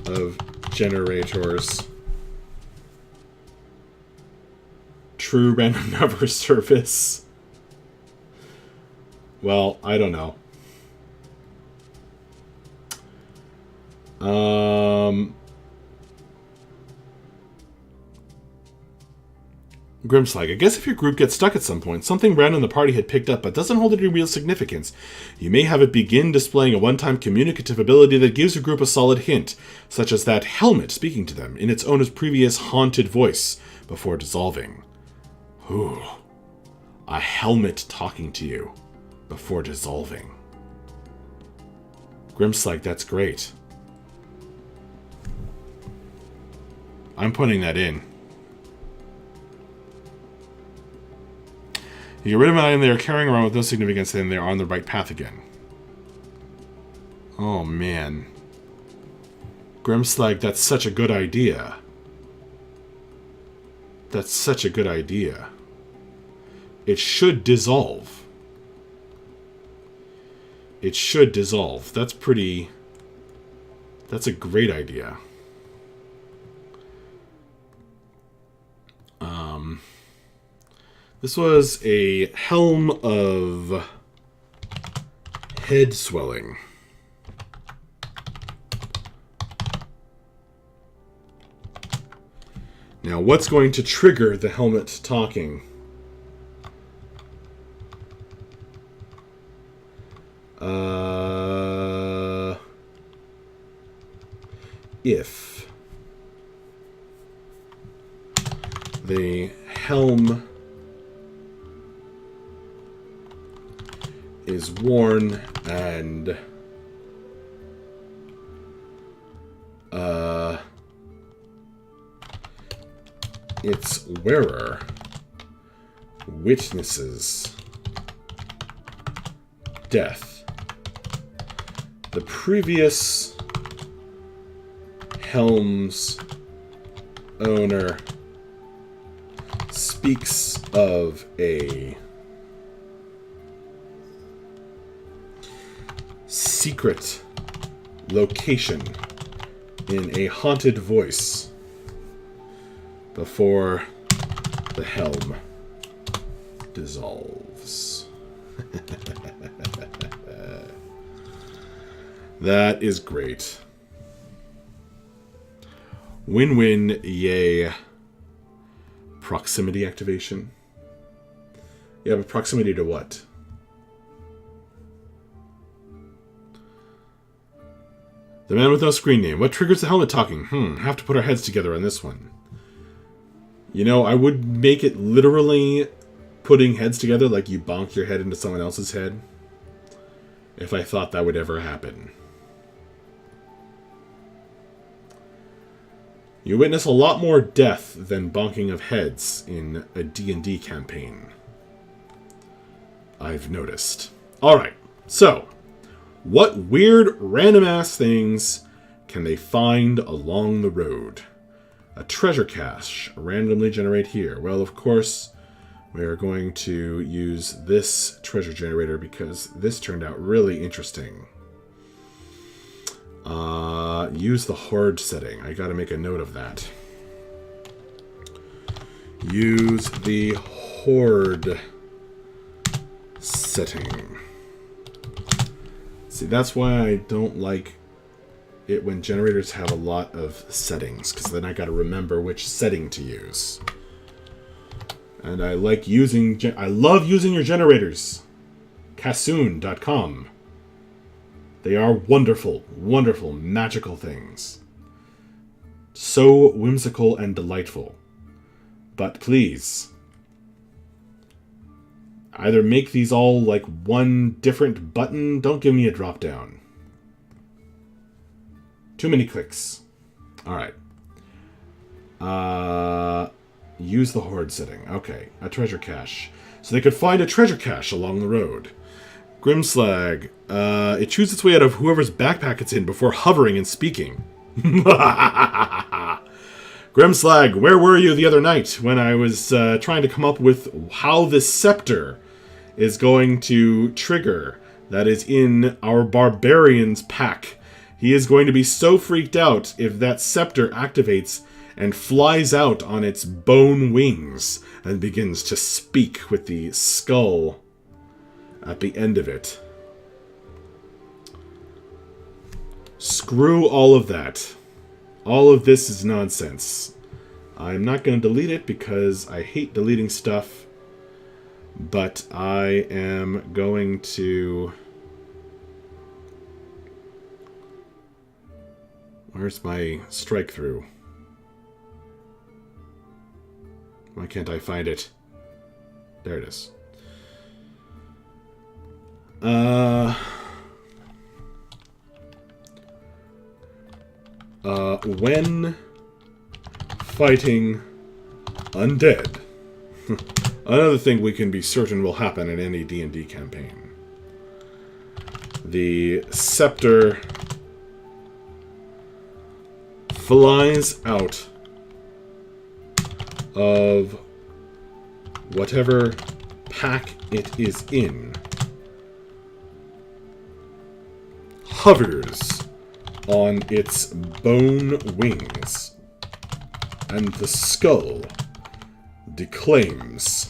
of generators. True random number service. Well, I don't know. Grimslag, I guess if your group gets stuck at some point, something random in the party had picked up but doesn't hold any real significance, you may have it begin displaying a one-time communicative ability that gives your group a solid hint, such as that helmet speaking to them in its owner's previous haunted voice before dissolving. Ooh. A helmet talking to you before dissolving. Grimslag, that's great. I'm putting that in. You get rid of an item they are carrying around with no significance, then they are on the right path again. Oh, man. Grimslag, that's such a good idea. That's such a good idea. It should dissolve. It should dissolve. That's pretty... That's a great idea. This was a helm of head swelling. Now, what's going to trigger the helmet talking? If the helm is worn and its wearer witnesses death. The previous helm's owner speaks of a secret location in a haunted voice before the helm dissolves. That is great. Win-win, yay. Proximity activation. Yeah, but proximity to what? The man with no screen name. What triggers the helmet talking? Have to put our heads together on this one. You know, I would make it literally putting heads together like you bonk your head into someone else's head. If I thought that would ever happen. You witness a lot more death than bonking of heads in a D&D campaign. I've noticed. Alright, so... what weird, random-ass things can they find along the road? A treasure cache randomly generate here. Well, of course, we are going to use this treasure generator because this turned out really interesting. Use the horde setting. I gotta make a note of that. Use the horde setting. See, that's why I don't like it when generators have a lot of settings, because then I gotta remember which setting to use. And I like using... I love using your generators. Kassoon.com. They are wonderful, wonderful, magical things. So whimsical and delightful. But please... either make these all like one different button. Don't give me a drop down. Too many clicks. Alright. Use the horde setting. Okay. A treasure cache. So they could find a treasure cache along the road. Grimslag. It chews its way out of whoever's backpack it's in before hovering and speaking. Grimslag, where were you the other night when I was trying to come up with how this scepter is going to trigger that is in our barbarian's pack? He is going to be so freaked out if that scepter activates and flies out on its bone wings and begins to speak with the skull at the end of it. Screw all of that. All of this is nonsense. I'm not going to delete it because I hate deleting stuff. But I am going to... where's my strike through? Why can't I find it? There it is. When fighting undead. Another thing we can be certain will happen in any D&D campaign. The scepter flies out of whatever pack it is in, hovers on its bone wings, and the skull declaims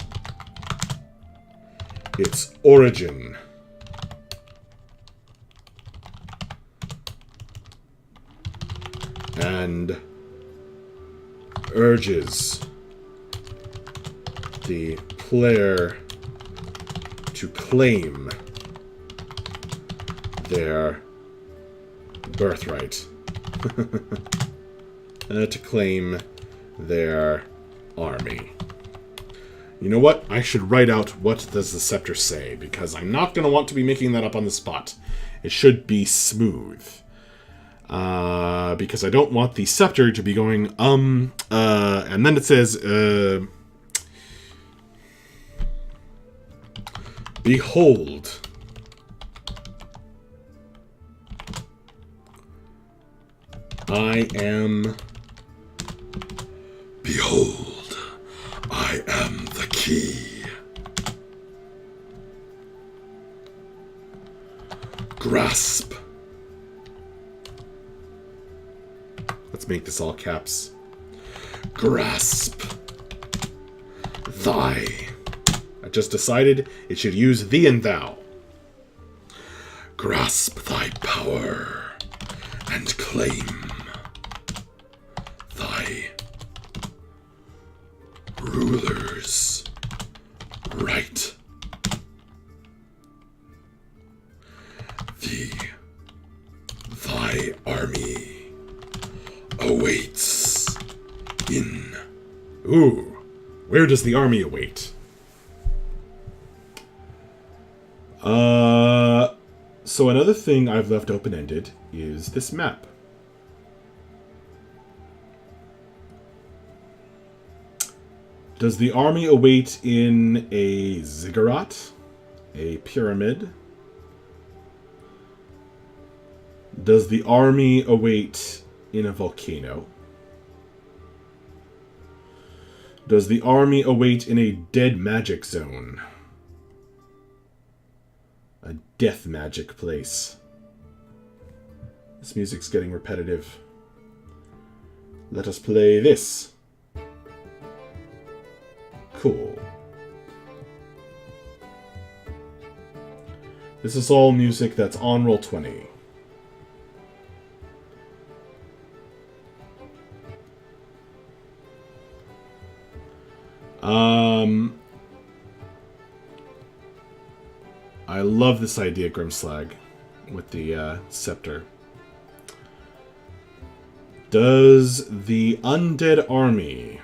its origin. And urges the player to claim their birthright. To claim their army. You know what? I should write out what does the scepter say, because I'm not going to want to be making that up on the spot. It should be smooth. Because I don't want the scepter to be going, and then it says, behold. I am... behold, I am the key. Grasp. Let's make this all caps. Grasp. Thy. I just decided it should use thee and thou. Grasp thy power. and claim thy ruler's right. Thy army awaits in... Ooh, where does the army await? So another thing I've left open-ended is this map. Does the army await in a ziggurat? A pyramid? Does the army await in a volcano? Does the army await in a dead magic zone? A death magic place. This music's getting repetitive. Let us play this. Cool. This is all music that's on Roll20. I love this idea, Grimslag, with the scepter. Does the undead army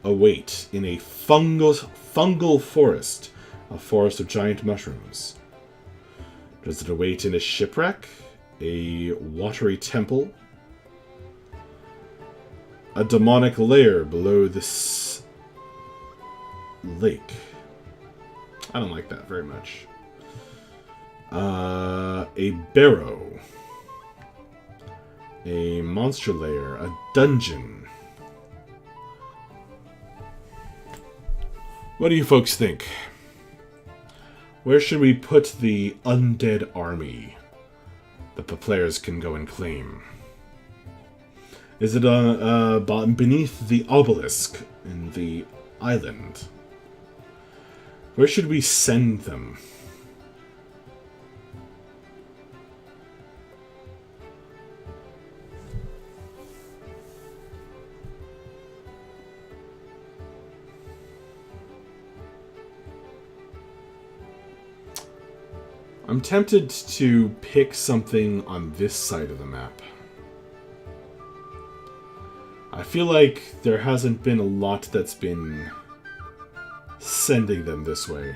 await in a fungal forest, a forest of giant mushrooms? Does it await in a shipwreck, a watery temple, a demonic lair below this lake? I don't like that very much. A barrow, a monster lair, a dungeon. What do you folks think? Where should we put the undead army that the players can go and claim? Is it beneath the obelisk in the island? Where should we send them? I'm tempted to pick something on this side of the map. I feel like there hasn't been a lot that's been sending them this way.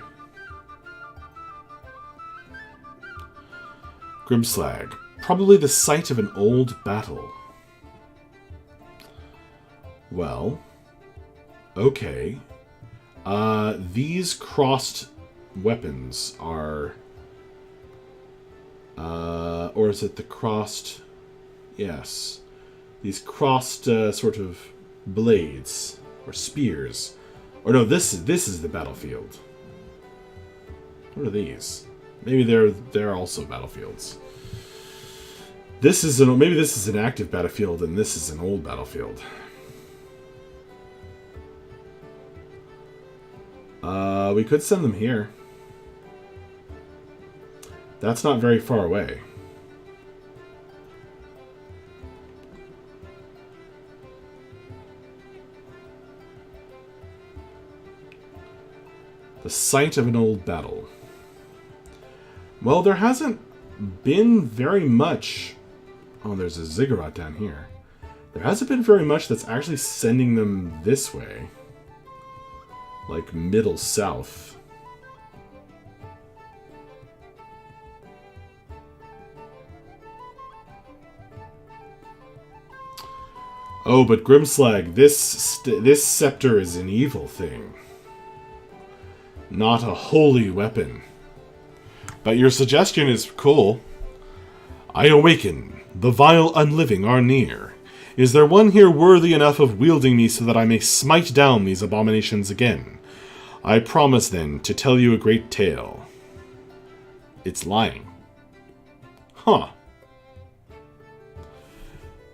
Grimslag. Probably the site of an old battle. Well, okay. These crossed weapons are... or is it the crossed... Yes. These crossed sort of blades, or spears. Or no, this is the battlefield. What are these? Maybe they're also battlefields. Maybe this is an active battlefield and this is an old battlefield. We could send them here. That's not very far away. The site of an old battle. Well, there hasn't been very much... Oh, there's a ziggurat down here. There hasn't been very much that's actually sending them this way. Like, middle south. Oh, but Grimslag, this scepter is an evil thing. Not a holy weapon. But your suggestion is cool. I awaken. The vile unliving are near. Is there one here worthy enough of wielding me so that I may smite down these abominations again? I promise, then, to tell you a great tale. It's lying. Huh.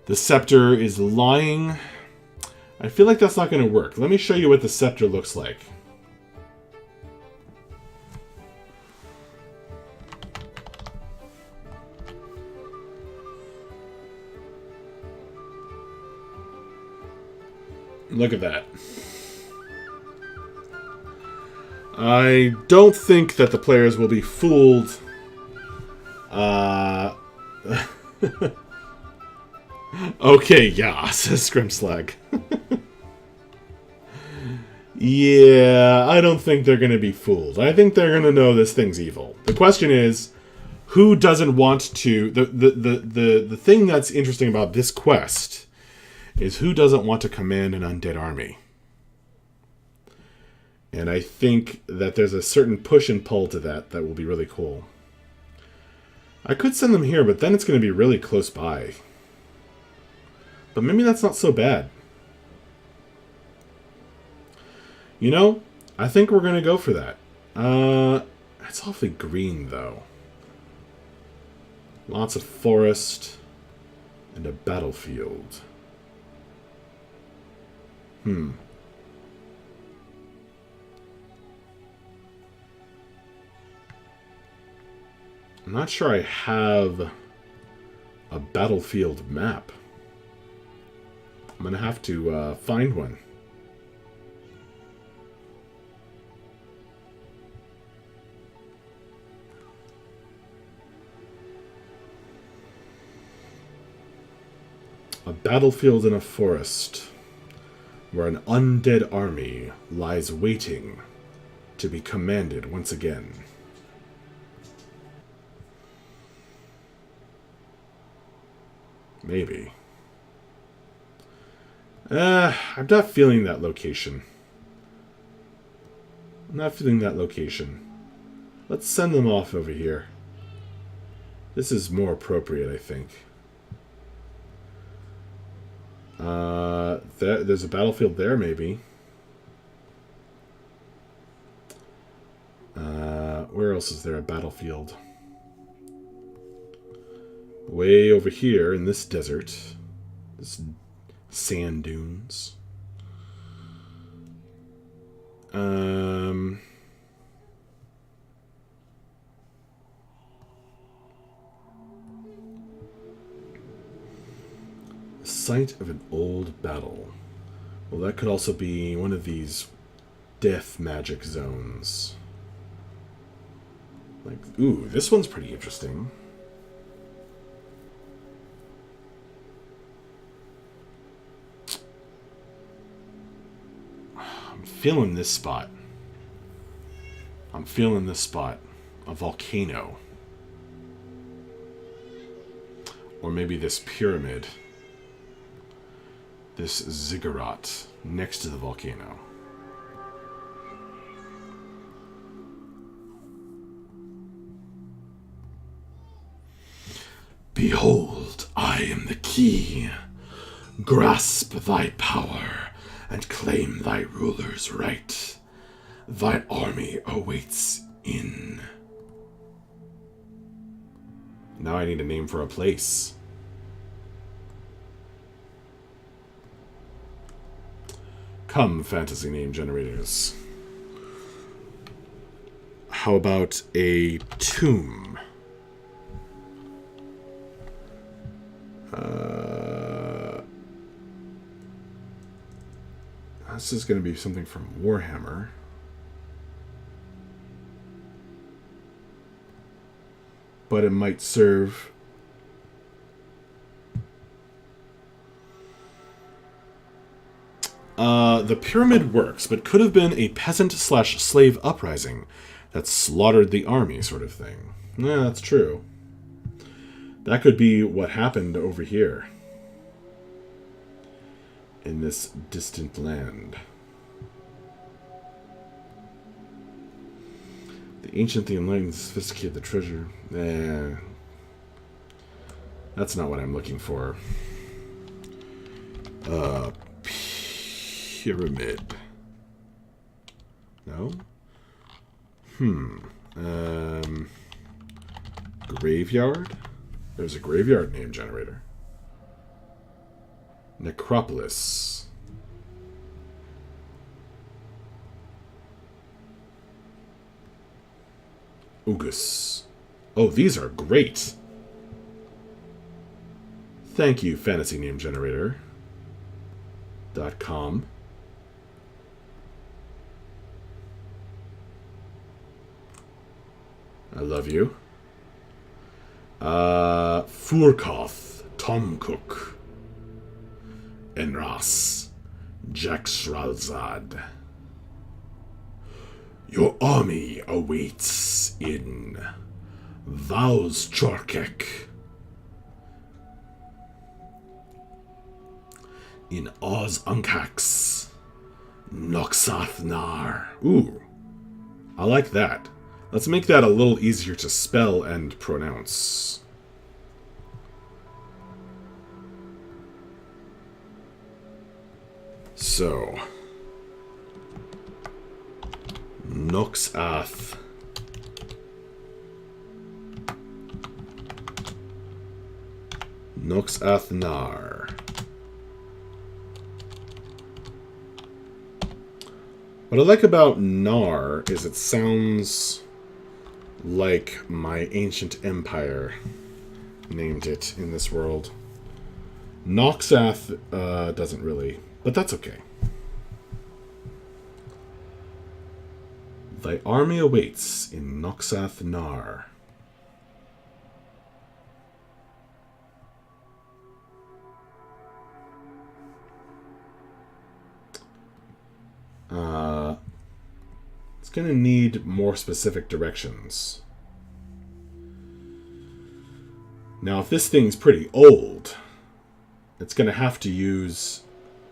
The scepter is lying. I feel like that's not going to work. Let me show you what the scepter looks like. Look at that. I don't think that the players will be fooled. Okay, yeah, says Scrimslag. Yeah, I don't think they're going to be fooled. I think they're going to know this thing's evil. The question is, who doesn't want to... The thing that's interesting about this quest is who doesn't want to command an undead army? And I think that there's a certain push and pull to that will be really cool. I could send them here, but then it's going to be really close by. But maybe that's not so bad. You know, I think we're going to go for that. It's awfully green, though. Lots of forest and a battlefield. I'm not sure I have a battlefield map. I'm going to have to find one. A battlefield in a forest where an undead army lies waiting to be commanded once again. Maybe. I'm not feeling that location. Let's send them off over here. This is more appropriate, I think. There's a battlefield there, maybe. Where else is there a battlefield? Way over here in this desert. This sand dunes. Site of an old battle. Well, that could also be one of these death magic zones. Like, ooh, this one's pretty interesting. I'm feeling this spot. A volcano. Or maybe this pyramid. This ziggurat next to the volcano. Behold, I am the key. Grasp thy power and claim thy ruler's right. Thy army awaits in. Now I need a name for a place. Come, fantasy name generators. How about a tomb? This is going to be something from Warhammer. But it might serve... the pyramid works, but could have been a peasant/slave uprising that slaughtered the army, sort of thing. Yeah, that's true. That could be what happened over here. In this distant land. The ancient, the enlightened, the sophisticated, the treasure. That's not what I'm looking for. Pyramid. No? Graveyard? There's a graveyard name generator. Necropolis. Ugus. Oh, these are great. Thank you, fantasy name generator. .com. love you. Furkoth, Tomcook, Enras, Jaxralzad. Your army awaits in Vaus Chorkek, in Oz Unkax, Noxathnar. Ooh, I like that. Let's make that a little easier to spell and pronounce. So, Noxath. Noxathnar. What I like about Nar is it sounds like my ancient empire named it in this world. Noxath doesn't really, but that's okay. Thy army awaits in Noxath Nar. It's going to need more specific directions. Now, if this thing's pretty old, it's going to have to use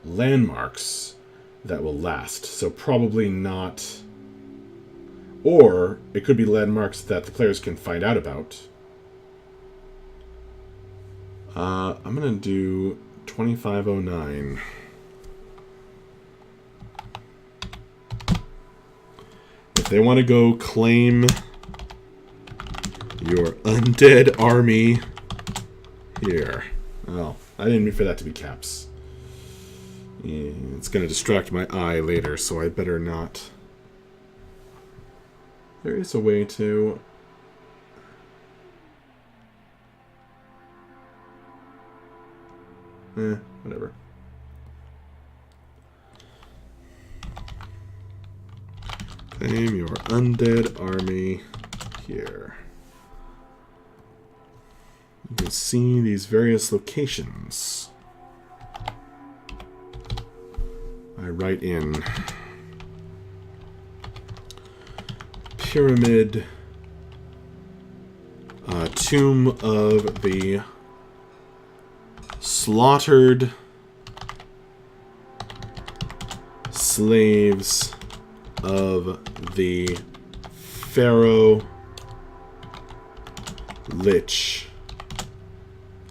landmarks that will last. So probably not... Or it could be landmarks that the players can find out about. I'm going to do 2509. If they want to go claim your undead army here. Oh, I didn't mean for that to be caps. Yeah, it's going to distract my eye later, so I better not. There is a way to... whatever. Claim your undead army here. You can see these various locations. I write in Pyramid, Tomb of the Slaughtered Slaves of the Pharaoh Lich.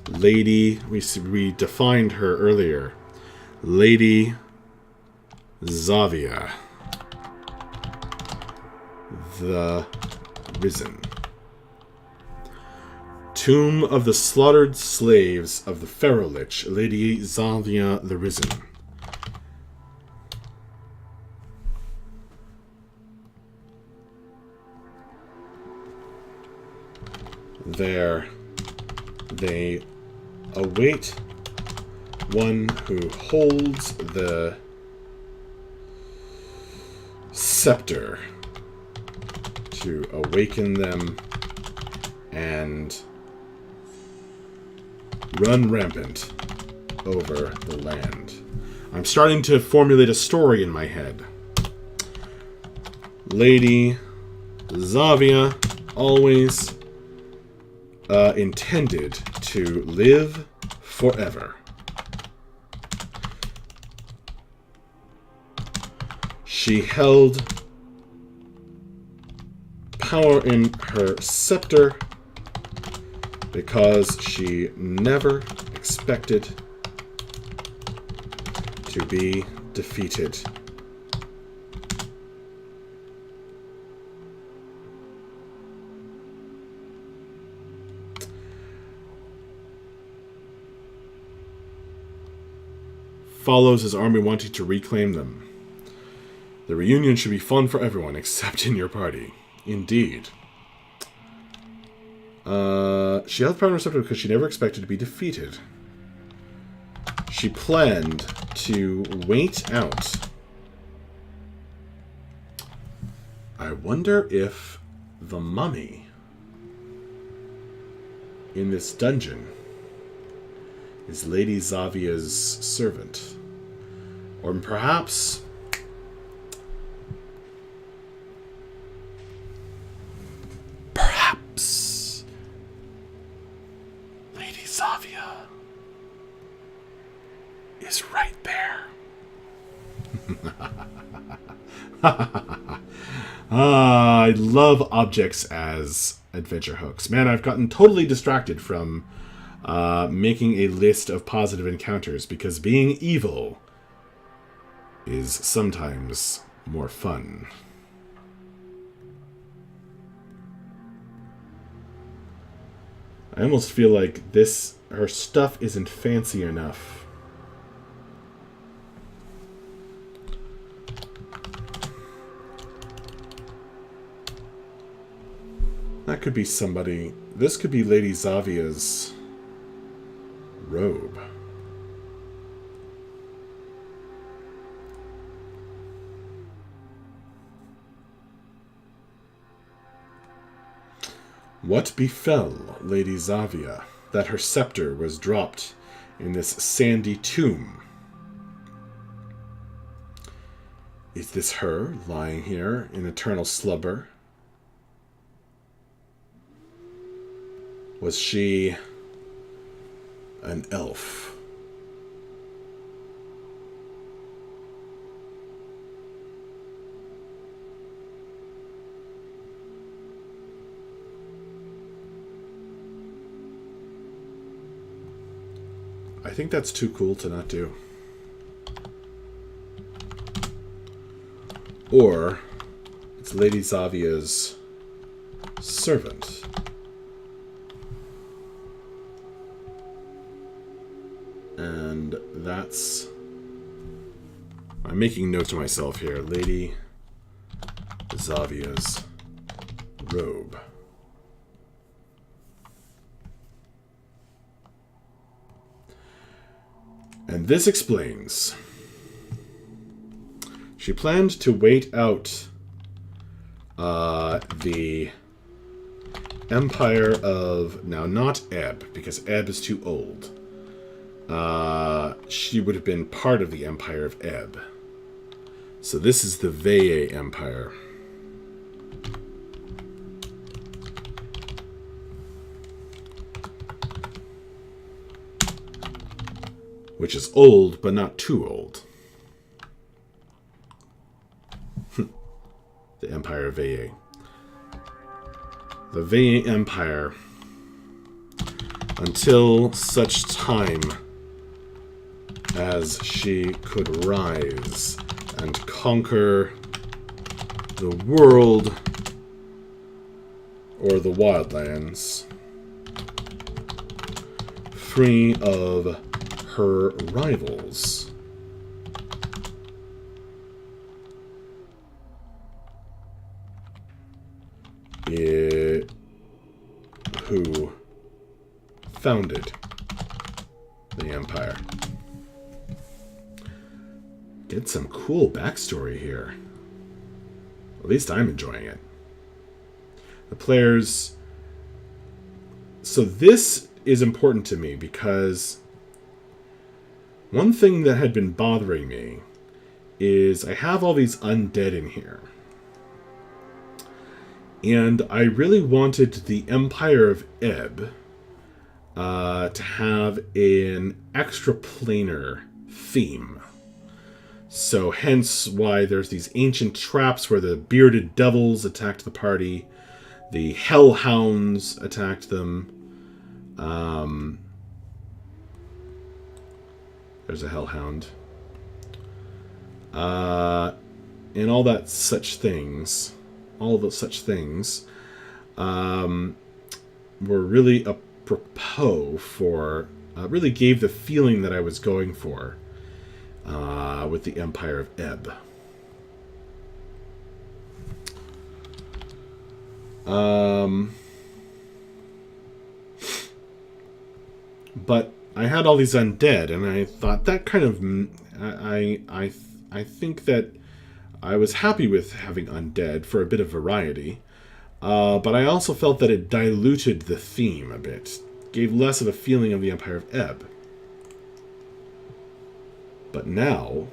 Lady, we defined her earlier. Lady Zavia. The Risen. Tomb of the Slaughtered Slaves of the Pharaoh Lich. Lady Zavia the Risen. There they await one who holds the scepter to awaken them and run rampant over the land. I'm starting to formulate a story in my head. Lady Zavia always intended to live forever. She held power in her scepter because she never expected to be defeated. Follows his army wanting to reclaim them. The reunion should be fun for everyone except in your party. Indeed. She held power in her scepter because she never expected to be defeated. She planned to wait out. I wonder if the mummy in this dungeon is Lady Zavia's servant. Or perhaps... perhaps... Lady Zavia is right there. I love objects as adventure hooks. Man, I've gotten totally distracted from making a list of positive encounters because being evil is sometimes more fun. I almost feel like her stuff isn't fancy enough. That could be somebody. This could be Lady Zavia's robe. What befell Lady Zavia that her scepter was dropped in this sandy tomb? Is this her lying here in eternal slumber? Was she an elf? I think that's too cool to not do. Or it's Lady Zavia's servant. And that's... I'm making note to myself here. Lady Zavia's robe. And this explains. She planned to wait out the Empire of... Now, not Ebb, because Ebb is too old. She would have been part of the Empire of Ebb. So this is the Veye Empire. Which is old, but not too old. The Empire of Veye. The Veye Empire, until such time as she could rise and conquer the world or the wildlands, free of her rivals. Who founded the Empire. Get some cool backstory here. At least I'm enjoying it. The players... So this is important to me because one thing that had been bothering me is I have all these undead in here. And I really wanted the Empire of Ebb to have an extraplanar theme. So hence why there's these ancient traps where the bearded devils attacked the party. The hellhounds attacked them. There's a hellhound. And all that such things. All those such things were really apropos for... really gave the feeling that I was going for with the Empire of Ebb. But I had all these undead, and I thought that kind of... I think that I was happy with having undead for a bit of variety, but I also felt that it diluted the theme a bit. gave less of a feeling of the Empire of Ebb. But now,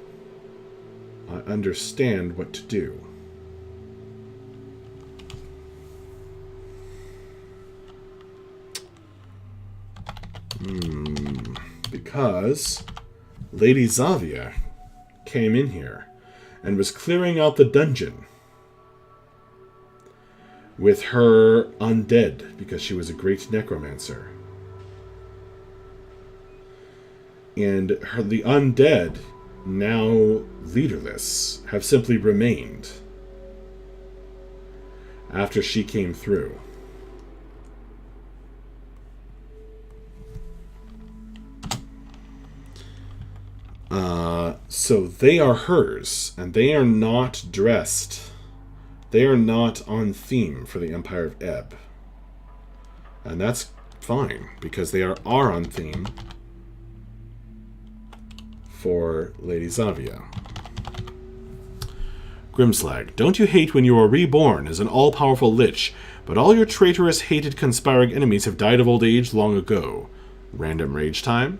I understand what to do. Because Lady Zavia came in here and was clearing out the dungeon with her undead, because she was a great necromancer. And the undead, now leaderless, have simply remained after she came through. So they are hers, and they are not dressed. They are not on theme for the Empire of Ebb. And that's fine, because they are on theme for Lady Zavia. Grimslag, don't you hate when you are reborn as an all-powerful lich, but all your traitorous, hated, conspiring enemies have died of old age long ago? Random rage time?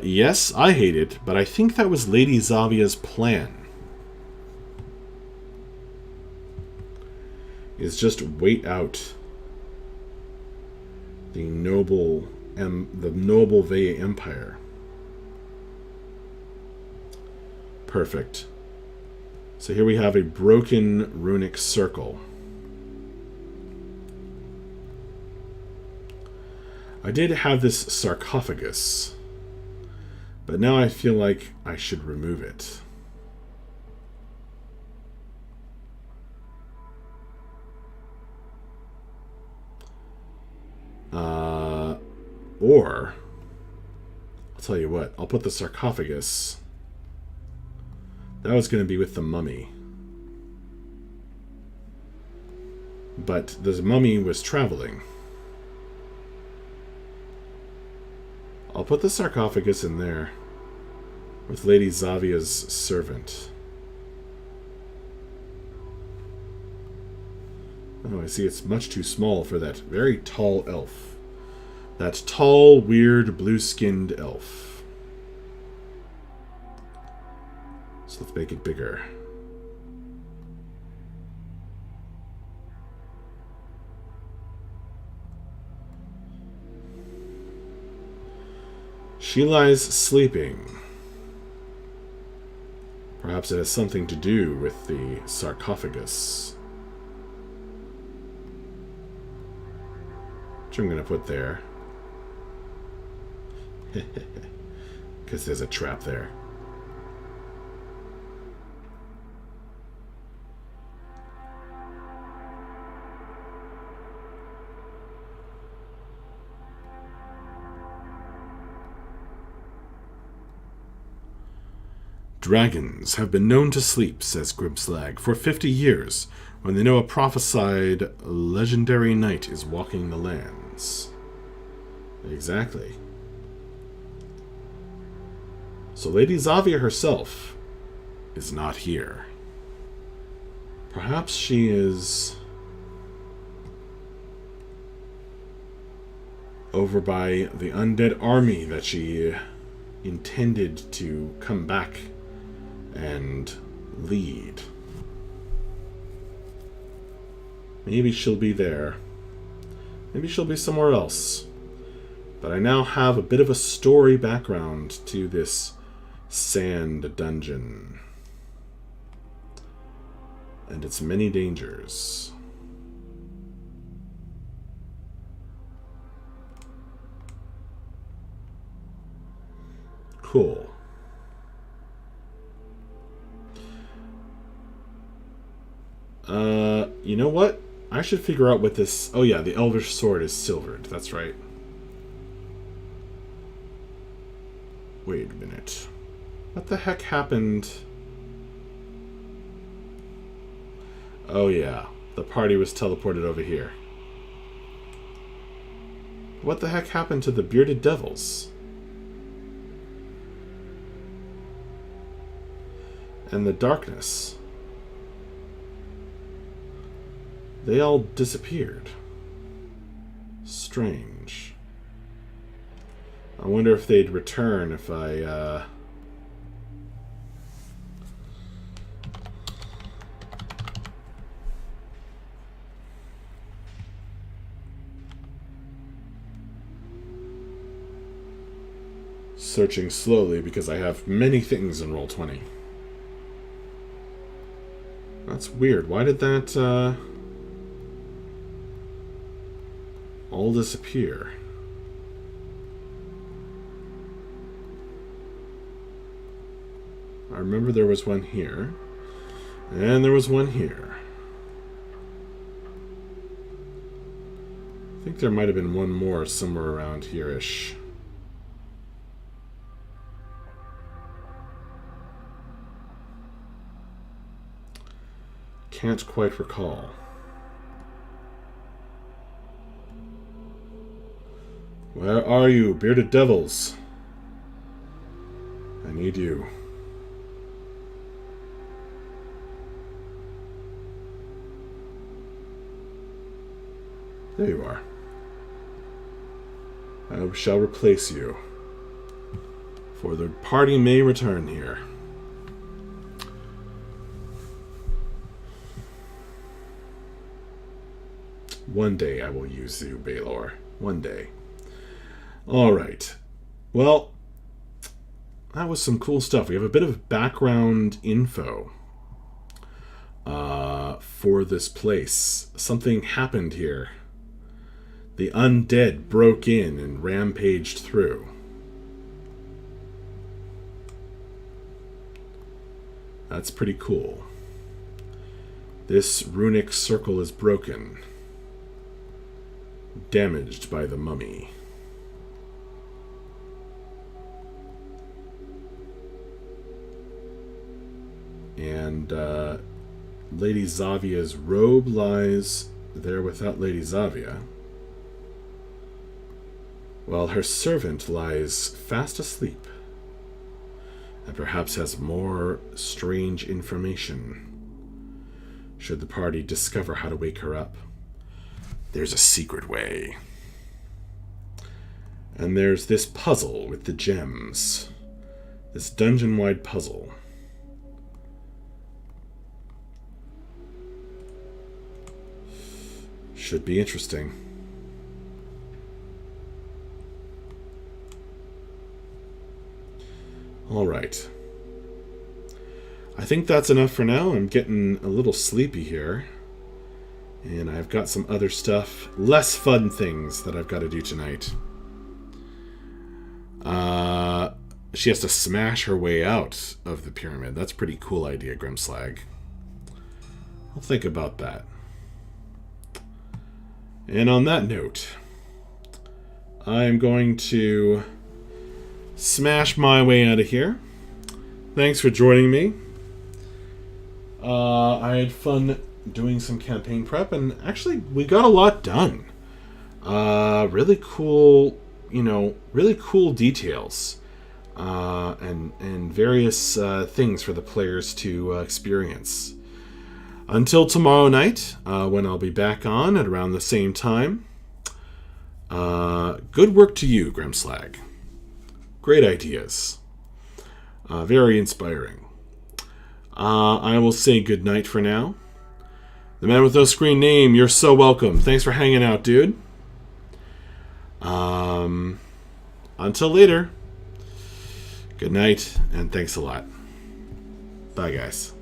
Yes, I hate it, but I think that was Lady Zavia's plan. Is just wait out the noble Veya Empire. Perfect. So here we have a broken runic circle. I did have this sarcophagus, but now I feel like I should remove it. Or, I'll tell you what, I'll put the sarcophagus. That was going to be with the mummy. But the mummy was traveling. I'll put the sarcophagus in there with Lady Zavia's servant. Oh, I see it's much too small for that very tall elf. That tall, weird, blue-skinned elf. So let's make it bigger. She lies sleeping. Perhaps it has something to do with the sarcophagus, which I'm going to put there. Because there's a trap there. Dragons have been known to sleep, says Grimslag, for 50 years, when they know a prophesied legendary knight is walking the lands. Exactly. So Lady Zavia herself is not here. Perhaps she is over by the undead army that she intended to come back and lead. Maybe she'll be there. Maybe she'll be somewhere else. But I now have a bit of a story background to this sand dungeon and its many dangers. Cool. You know what? I should figure out what this... Oh yeah, the Elvish Sword is silvered. That's right. Wait a minute. What the heck happened? Oh yeah, the party was teleported over here. What the heck happened to the bearded devils? And the darkness? They all disappeared. Strange. I wonder if they'd return if I, searching slowly because I have many things in Roll20. That's weird. Why did that, all disappear? I remember there was one here. And there was one here. I think there might have been one more somewhere around here-ish. Can't quite recall. Where are you, bearded devils? I need you. There you are. I shall replace you, for the party may return here. One day I will use you, Baylor. One day. Alright. Well, that was some cool stuff. We have a bit of background info for this place. Something happened here. The undead broke in and rampaged through. That's pretty cool. This runic circle is broken. Damaged by the mummy. And Lady Zavia's robe lies there without Lady Zavia, while her servant lies fast asleep, and perhaps has more strange information. Should the party discover how to wake her up, there's a secret way. And there's this puzzle with the gems. This dungeon-wide puzzle. Should be interesting. Alright. I think that's enough for now. I'm getting a little sleepy here. And I've got some other stuff, less fun things that I've got to do tonight. She has to smash her way out of the pyramid. That's a pretty cool idea, Grimslag. I'll think about that. And on that note, I'm going to smash my way out of here. Thanks for joining me. I had fun doing some campaign prep, and actually we got a lot done. Really cool, really cool details, and various things for the players to experience. Until tomorrow night, when I'll be back on at around the same time. Good work to you, Grimslag. Great ideas. Very inspiring. I will say good night for now. The man with no screen name, you're so welcome. Thanks for hanging out, dude. Until later. Good night, and thanks a lot. Bye, guys.